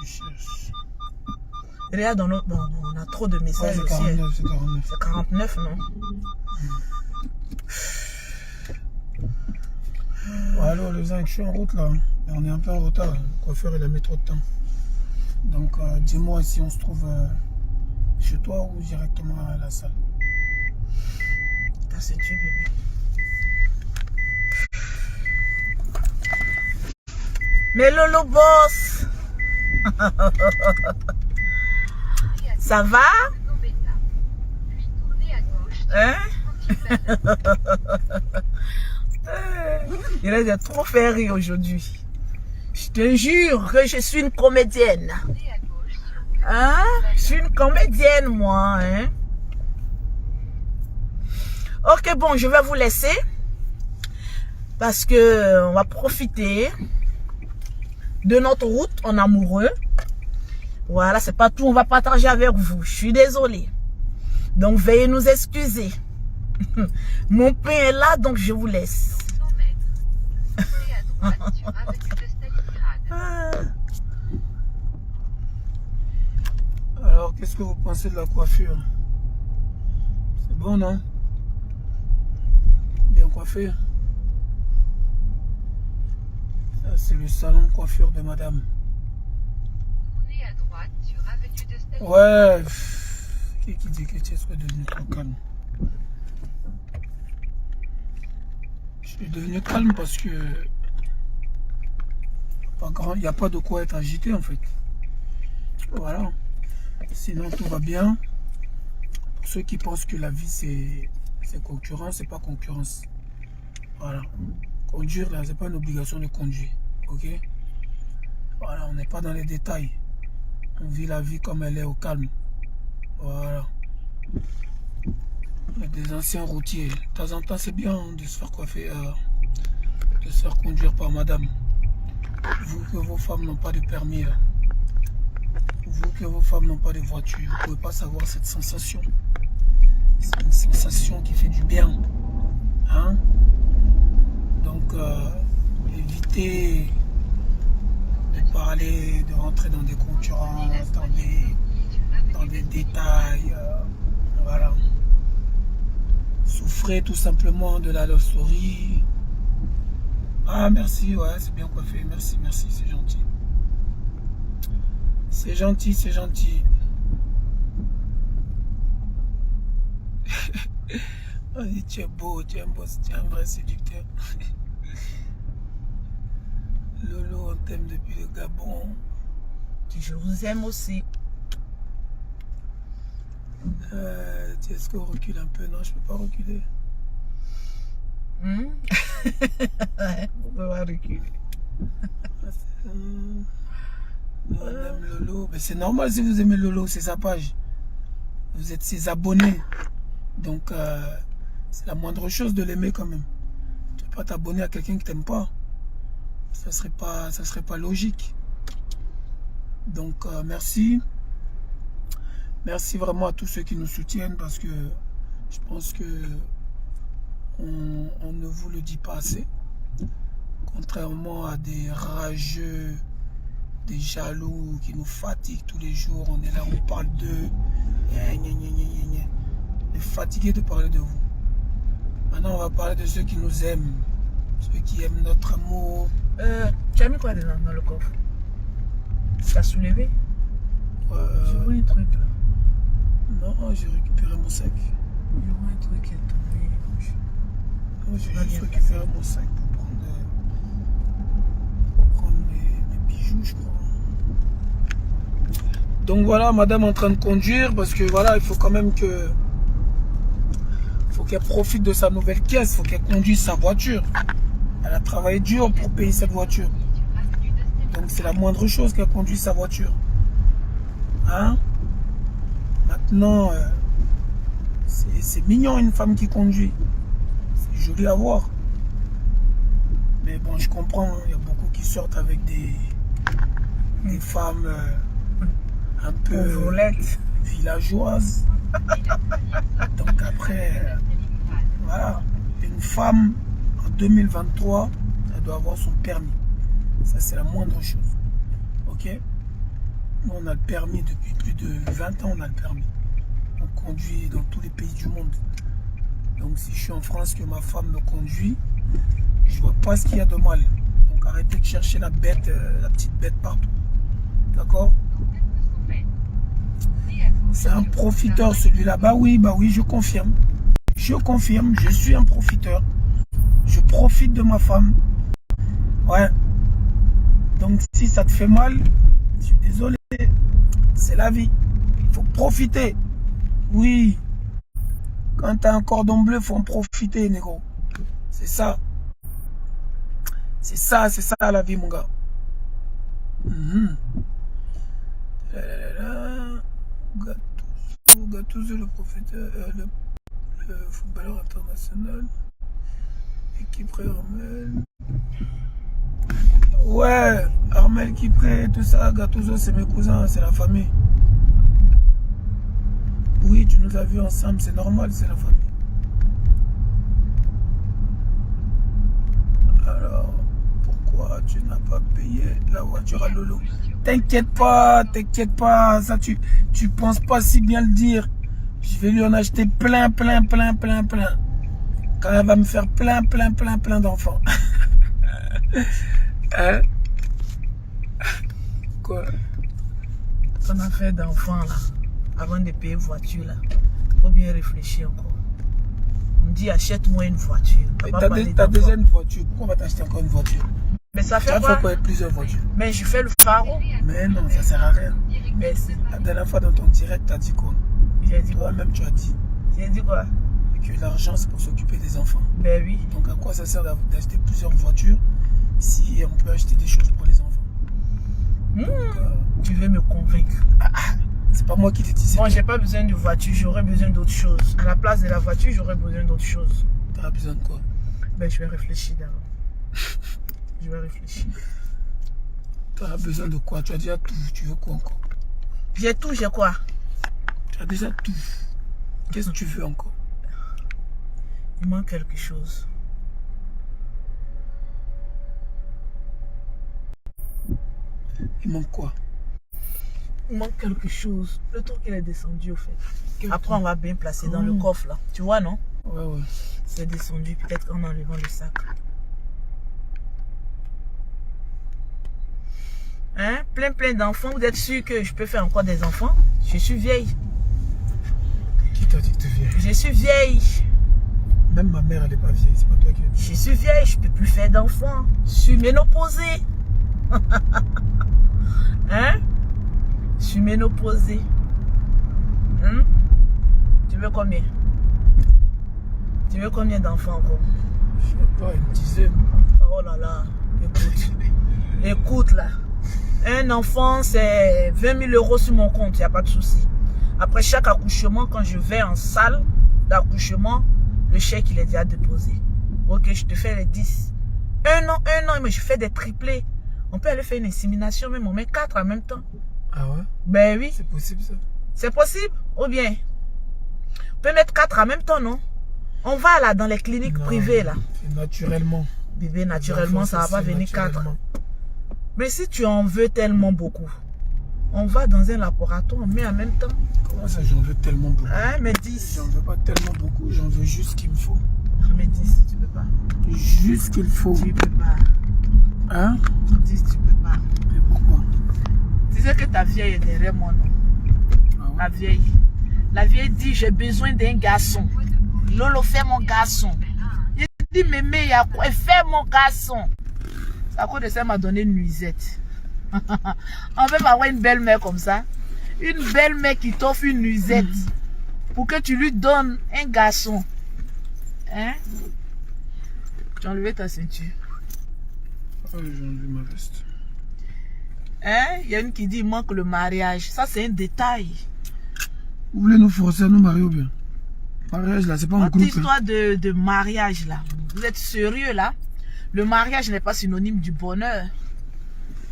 Je cherche. Regarde dans notre... Bon, on a trop de Ouais, messages c'est aussi. 49, c'est 49. C'est 49, non? Ouais, alors les zincs, je suis en route là. Et on est un peu en retard. Le coiffeur il a mis trop de temps. Donc dis-moi si on se trouve chez toi ou directement à la salle. Ta ceinture, bébé. Mais Lolo boss. Ça va? Hein? Il a de trop fait rire aujourd'hui. Je te jure que je suis une comédienne. Hein? Je suis une comédienne, moi. Hein? Ok, bon, je vais vous laisser. Parce que on va profiter de notre route en amoureux. Voilà, c'est pas tout. On va partager avec vous. Je suis désolée. Donc, veuillez nous excuser. Mon pain est là, donc je vous laisse. Alors, qu'est-ce que vous pensez de la coiffure? C'est bon, non? Bien coiffé. Ça, c'est le salon de coiffure de madame. Tournez à droite sur avenue de Stalingrad. Ouais. Qui dit que tu es devenu trop calme? Je Je suis devenu calme parce que il n'y a pas de quoi être agité en fait. Voilà. Sinon tout va bien. Pour ceux qui pensent que la vie c'est concurrence, c'est pas concurrence. Voilà. Conduire là, c'est pas une obligation de conduire. Ok? Voilà, on n'est pas dans les détails. On vit la vie comme elle est au calme. Voilà. Il y a des anciens routiers. De temps en temps, c'est bien de se faire coiffer, de se faire conduire par madame. Vous que vos femmes n'ont pas de permis, là. Vous que vos femmes n'ont pas de voiture, vous ne pouvez pas savoir cette sensation. C'est une sensation qui fait du bien. Hein? Donc, évitez de parler, de rentrer dans des concurrences, dans des détails. Voilà. Souffrez tout simplement de la love story. Ah, merci, ouais, c'est bien coiffé. Merci, merci, c'est gentil. C'est gentil, c'est gentil. Vas-y, tu es beau, tu es un boss, tu es un vrai séducteur. Lolo, on t'aime depuis le Gabon. Je vous aime aussi. Est-ce qu'on recule un peu? Non, je peux pas reculer. Ouais, on peut pas reculer. On aime Lolo. Mais c'est normal si vous aimez Lolo, c'est sa page. Vous êtes ses abonnés. Donc, c'est la moindre chose de l'aimer quand même. Tu ne peux pas t'abonner à quelqu'un qui t'aime pas. Ça serait pas logique. Donc, merci. Merci vraiment à tous ceux qui nous soutiennent parce que je pense que on ne vous le dit pas assez. Contrairement à des rageux, des jaloux qui nous fatiguent tous les jours. On est là, on parle d'eux. On est fatigué de parler de vous. Maintenant, on va parler de ceux qui nous aiment. Ceux qui aiment notre amour. Tu as mis quoi dedans dans le coffre? Tu as soulevé? Je vois un truc là. Non, j'ai récupéré mon sac. Je vois un truc qui est tombé. J'ai juste récupéré mon sac pour prendre mes bijoux, je crois. Donc voilà, madame en train de conduire parce que voilà, il faut quand même que... faut qu'elle profite de sa nouvelle caisse, il faut qu'elle conduise sa voiture. Elle a travaillé dur pour payer cette voiture. Donc c'est la moindre chose qu'elle conduise sa voiture. Hein? Maintenant, c'est mignon une femme qui conduit. C'est joli à voir. Mais bon, je comprends, il y a beaucoup qui sortent avec des femmes un peu villageoises. Donc après, voilà, une femme en 2023, elle doit avoir son permis. Ça, c'est la moindre chose. Ok? Nous, on a le permis depuis plus de 20 ans, on a le permis. On conduit dans tous les pays du monde. Donc si je suis en France, que ma femme me conduit, je vois pas ce qu'il y a de mal. Donc arrêtez de chercher la bête, la petite bête partout. D'accord? C'est un profiteur celui-là. Bah oui, je confirme. Je confirme, je suis un profiteur. Je profite de ma femme. Ouais. Donc si ça te fait mal, je suis désolé. C'est la vie. Il faut profiter. Oui. Quand tu as un cordon bleu, il faut en profiter, négro. C'est ça. C'est ça la vie, mon gars. Gattuso, le profiteur, le footballeur international. Équipe Armel. Ouais, Armel Kipré, tout ça, Gattuso, c'est mes cousins, c'est la famille. Oui, tu nous as vus ensemble, c'est normal, c'est la famille. Alors, pourquoi tu n'as pas payé la voiture à Lolo? T'inquiète pas, ça tu penses pas si bien le dire. Je vais lui en acheter plein. Quand elle va me faire plein d'enfants. Hein? Quoi? On a fait d'enfants là, avant de payer voiture là. Faut bien réfléchir encore. On me dit achète-moi une voiture. Mais Papa parlait t'as d'enfant. déjà une voiture. Pourquoi on va t'acheter encore une voiture? Mais ça Tu fait as quoi? fait quoi avec plusieurs voitures? Mais je fais le pharo. Mais non, ça sert à rien. Mais si. La dernière fois dans ton direct, t'as dit quoi? J'ai dit quoi? Toi-même, tu as dit J'ai dit quoi? que l'argent, c'est pour s'occuper des enfants. Ben oui. Donc, à quoi ça sert d'acheter plusieurs voitures si on peut acheter des choses pour les enfants? Tu veux me convaincre. C'est pas moi qui t'ai dit ça. Bon, j'ai pas besoin de voiture, j'aurais besoin d'autre chose. À la place de la voiture, j'aurais besoin d'autre chose. T'as besoin de quoi? Ben, je vais réfléchir d'abord. Je vais réfléchir. T'as besoin de quoi? Tu as déjà tout. Tu veux quoi encore? J'ai tout, j'ai quoi? Tu as déjà tout. Qu'est-ce que tu veux encore? Il manque quelque chose. Il manque quoi? Il manque quelque chose. Le truc, il est descendu, au fait. Quel Après, truc? on va bien placer dans le coffre, là. Tu vois, non? Ouais, ouais. C'est descendu, peut-être en enlevant le sac. Hein? Plein d'enfants. Vous êtes sûr que je peux faire encore des enfants? Je suis vieille. Qui t'a dit que tu vieille? Je suis vieille. Même ma mère, elle est pas vieille. C'est pas toi qui as dit. Je suis vieille, je peux plus faire d'enfants. Je suis ménopausée. Hein? Je suis ménopausée. Hein? Tu veux combien? Tu veux combien d'enfants encore? Je sais pas, une dizaine. Oh là là, écoute. Écoute là. Un enfant, c'est 20 000 € sur mon compte, il n'y a pas de souci. Après chaque accouchement, quand je vais en salle d'accouchement, le chèque, il est déjà déposé. Ok, je te fais les 10. Un an, mais je fais des triplés. On peut aller faire une insémination, même on met 4 en même temps. Ah ouais? Ben oui, C'est possible ça? c'est possible. Ou bien, on peut mettre 4 en même temps, non? On va là dans les cliniques Non, privées là. c'est naturellement. Bébé, naturellement, ça va pas venir 4. Mais si tu en veux tellement beaucoup, on va dans un laboratoire, on met en même temps. Comment ça, j'en veux tellement beaucoup? Hein, mais 10. J'en veux pas tellement beaucoup, j'en veux juste ce qu'il me faut. Mais 10, tu peux pas. Juste ce qu'il faut. Tu peux pas. Hein? 10, tu peux pas. Mais pourquoi? Tu sais que ta vieille est derrière moi, non? Ah ouais? La vieille. La vieille dit, j'ai besoin d'un garçon. Lolo, fais mon garçon. Il dit, mémé, il y a quoi? Fais mon garçon. C'est à cause de ça, elle m'a donné une nuisette. On peut pas avoir une belle-mère comme ça. Une belle-mère qui t'offre une nuisette pour que tu lui donnes un garçon. Hein? Tu as enlevé ta ceinture. Ah, j'ai enlevé ma veste. Hein? Il y a une qui dit, il manque le mariage. Ça, c'est un détail. Vous voulez nous forcer à nous marier ou bien? Mariage là, c'est pas un Votre groupe. histoire de mariage là. Vous êtes sérieux là? Le mariage n'est pas synonyme du bonheur.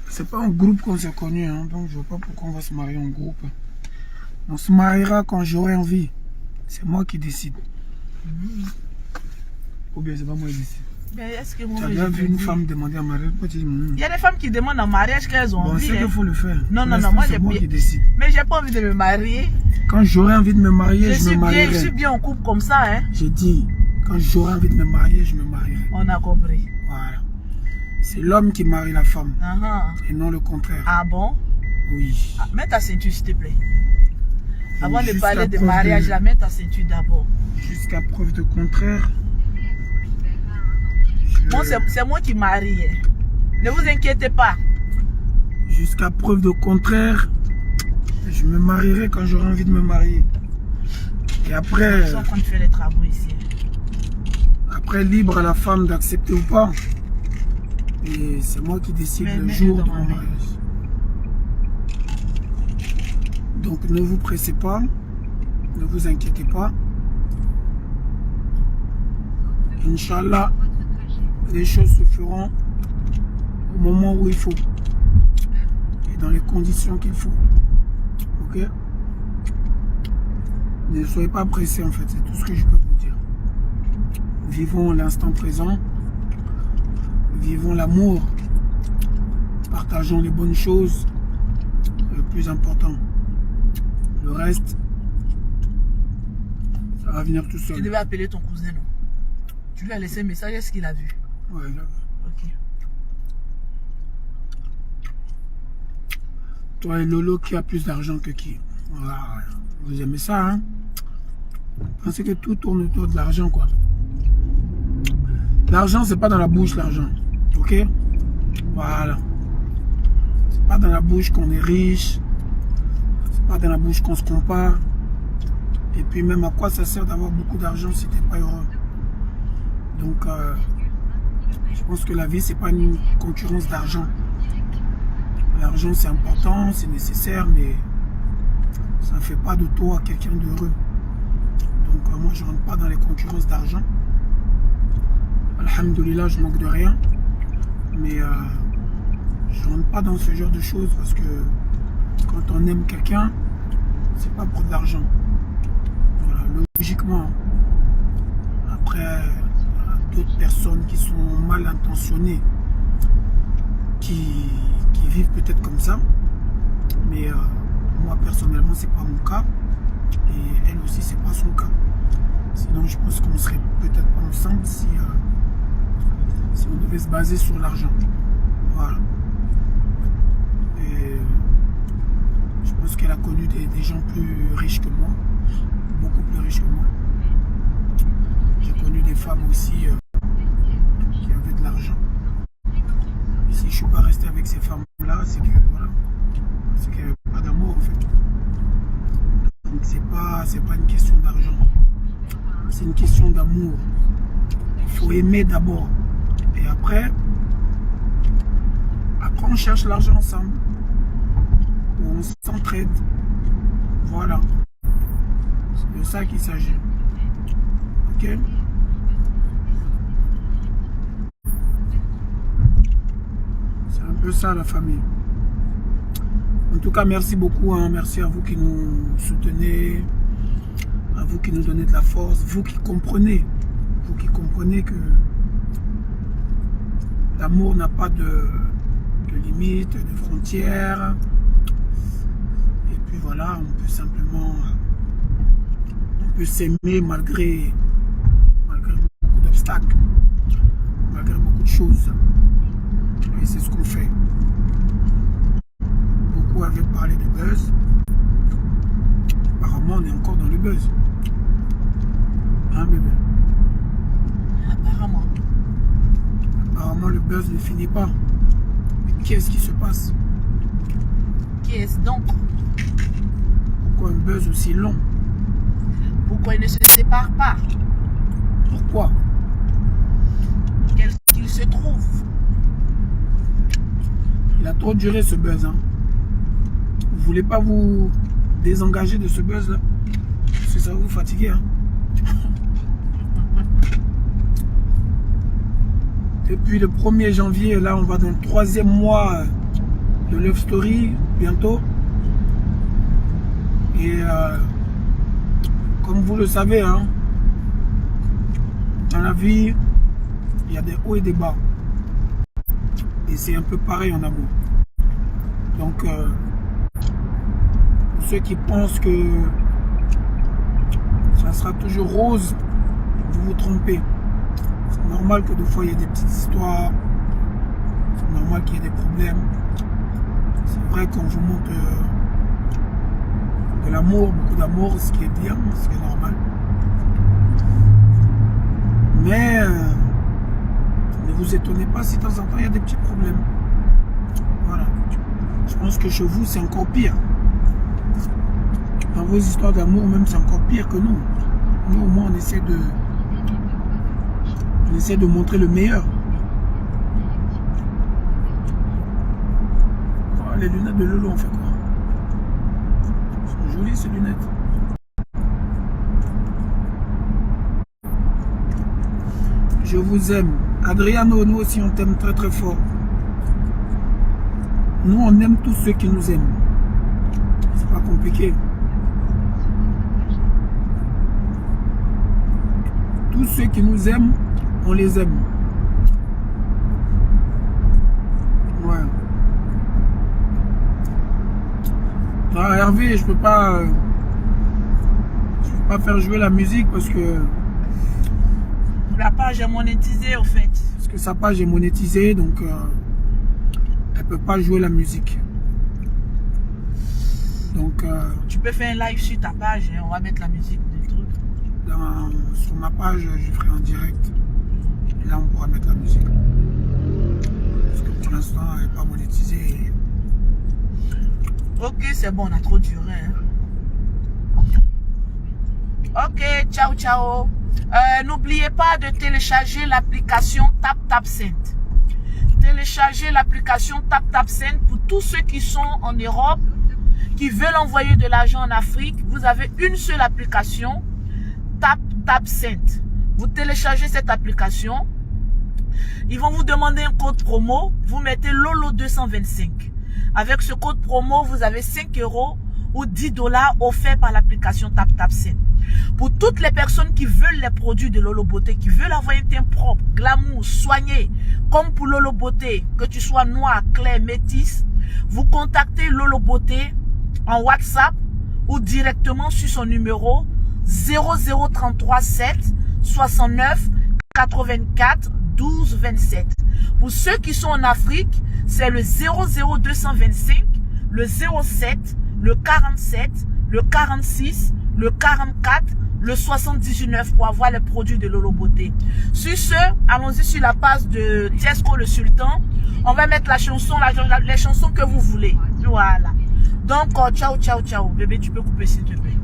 C'est pas un groupe qu'on s'est connu, hein, donc je vois pas pourquoi on va se marier en groupe. On se mariera quand j'aurai envie. C'est moi qui décide. Ou bien c'est pas moi qui décide. Mais est-ce que Tu moi as je déjà peux vu une dire? femme demander à marier? Pourquoi tu dis Il y a des femmes qui demandent en mariage qu'elles ont bon, envie. c'est Hein. qu'il faut le faire. Non, Pour non, l'instant, moi, c'est j'ai moi bien- qui décide. Mais j'ai pas envie de me marier. Quand j'aurai envie de me marier, je me Je marierai. suis bien en couple comme ça. Hein. J'ai dit, quand j'aurai envie de me marier, je me marierai. On a compris. Voilà. C'est l'homme qui marie la femme, et non le contraire. Ah bon? Oui. Ah, mets ta ceinture s'il te plaît. Avant de Jusqu'à parler de preuve mariage, là, mets ta ceinture d'abord. Jusqu'à preuve de contraire. Bon, c'est moi qui marie. Hein. Ne vous inquiétez pas. Jusqu'à preuve de contraire, je me marierai quand j'aurai envie de me marier. Et après, Ils sont en train de faire les travaux ici. après libre à la femme d'accepter ou pas. Et c'est moi qui décide Mais le mets-le jour de dans mon ma main. mariage. Donc ne vous pressez pas, ne vous inquiétez pas. Inch'Allah, les choses se feront au moment où il faut et dans les conditions qu'il faut. Ok? Ne soyez pas pressés en fait, c'est tout ce que je peux vous dire. Vivons l'instant présent, vivons l'amour, partageons les bonnes choses, le plus important. Le reste, ça va venir tout Tu seul. devais appeler ton cousin, non? Tu lui as laissé un message, est-ce qu'il a vu? Ouais, là. Ok. Toi et Lolo, qui a plus d'argent que qui? Voilà. Vous aimez ça, hein? Parce que tout tourne autour de l'argent, quoi. L'argent, c'est pas dans la bouche, l'argent. Ok? Voilà. C'est pas dans la bouche qu'on est riche. C'est pas dans la bouche qu'on se compare. Et puis même à quoi ça sert d'avoir beaucoup d'argent si t'es pas heureux? Donc, je pense que la vie, c'est pas une concurrence d'argent. L'argent, c'est important, c'est nécessaire, mais ça ne fait pas de toi quelqu'un d'heureux. Donc, moi, je ne rentre pas dans les concurrences d'argent. Alhamdoulilah, je manque de rien. Mais je ne rentre pas dans ce genre de choses parce que quand on aime quelqu'un, c'est pas pour de l'argent. Voilà, logiquement. Après, d'autres personnes qui sont mal intentionnées, qui vivent peut-être comme ça. Mais moi, personnellement, c'est pas mon cas. Et elle aussi, c'est pas son cas. Sinon, je pense qu'on serait peut-être pas ensemble si on devait se baser sur l'argent. Voilà. Et je pense qu'elle a connu des gens plus riches que moi. Beaucoup plus riches que moi. J'ai connu des femmes aussi qui avaient de l'argent. Et si je ne suis pas resté avec ces femmes-là, c'est que voilà. C'est qu'il n'y avait pas d'amour en fait. Donc c'est pas une question d'argent. C'est une question d'amour. Il faut aimer d'abord. Et après on cherche l'argent ensemble. Ou on s'entraide. Voilà. C'est de ça qu'il s'agit. Ok? C'est un peu ça la famille. En tout cas, merci beaucoup. Hein. Merci à vous qui nous soutenez. À vous qui nous donnez de la force. Vous qui comprenez. Vous qui comprenez que l'amour n'a pas de limites, de frontières. Et puis voilà, on peut simplement... On peut s'aimer malgré beaucoup d'obstacles. Malgré beaucoup de choses. Et c'est ce qu'on fait. Beaucoup avaient parlé de buzz. Apparemment, on est encore dans le buzz. Hein, bébé? Apparemment. Apparemment, le buzz ne finit pas. Mais qu'est-ce qui se passe? Qu'est-ce donc? Pourquoi un buzz aussi long? Pourquoi ils ne se séparent pas? Pourquoi? Qu'est-ce qu'il se trouve? Il a trop duré ce buzz. Hein. Vous voulez pas vous désengager de ce buzz là? Parce que ça va vous fatiguer. Hein. Depuis le 1er janvier, là on va dans le 3e mois de Love Story bientôt. Et comme vous le savez, hein, dans la vie, il y a des hauts et des bas. Et c'est un peu pareil en amour. Donc, pour ceux qui pensent que ça sera toujours rose, vous vous trompez. C'est normal que des fois il y ait des petites histoires. C'est normal qu'il y ait des problèmes. C'est vrai qu'on vous montre de l'amour, beaucoup d'amour, ce qui est bien, ce qui est normal. Mais ne vous étonnez pas si de temps en temps il y a des petits problèmes. Voilà. Je pense que chez vous c'est encore pire. Dans vos histoires d'amour même c'est encore pire que nous. Nous au moins on essaie de montrer le meilleur. Oh, les lunettes de Lolo on fait quoi? Elles sont jolies ces lunettes. Je vous aime. Adriano, nous aussi on t'aime très très fort. Nous on aime tous ceux qui nous aiment. C'est pas compliqué. Tous ceux qui nous aiment, on les aime. Ouais. Ah, Hervé, je peux pas faire jouer la musique parce que La page est monétisée au fait. Parce que sa page est monétisée, donc elle peut pas jouer la musique. Donc Tu peux faire un live sur ta page et on va mettre la musique des trucs. sur ma page, je ferai en direct. Et là, on pourra mettre la musique. Parce que pour l'instant, elle n'est pas monétisée. Ok, c'est bon, on a trop duré. Hein. Ok, ciao, ciao. N'oubliez pas de télécharger l'application TapTapSend. Téléchargez l'application TapTapSend pour tous ceux qui sont en Europe, qui veulent envoyer de l'argent en Afrique. Vous avez une seule application, TapTapSend. Vous téléchargez cette application. Ils vont vous demander un code promo. Vous mettez Lolo225. Avec ce code promo, vous avez 5 € ou 10 $ offerts par l'application TapTapSend. Pour toutes les personnes qui veulent les produits de Lolo Beauté, qui veulent avoir un teint propre, glamour, soigné, comme pour Lolo Beauté, que tu sois noir, clair, métis, vous contactez Lolo Beauté en WhatsApp ou directement sur son numéro 0033 7 69 84 12 27. Pour ceux qui sont en Afrique, c'est le 00225, le 07, le 47, le 46, le 44, le 79 pour avoir les produits de Lolo Beauté. Sur ce, allons-y sur la page de Tiesco le Sultan. On va mettre la chanson, les chansons que vous voulez. Voilà. Donc, ciao, ciao, ciao. Bébé, tu peux couper s'il te plaît.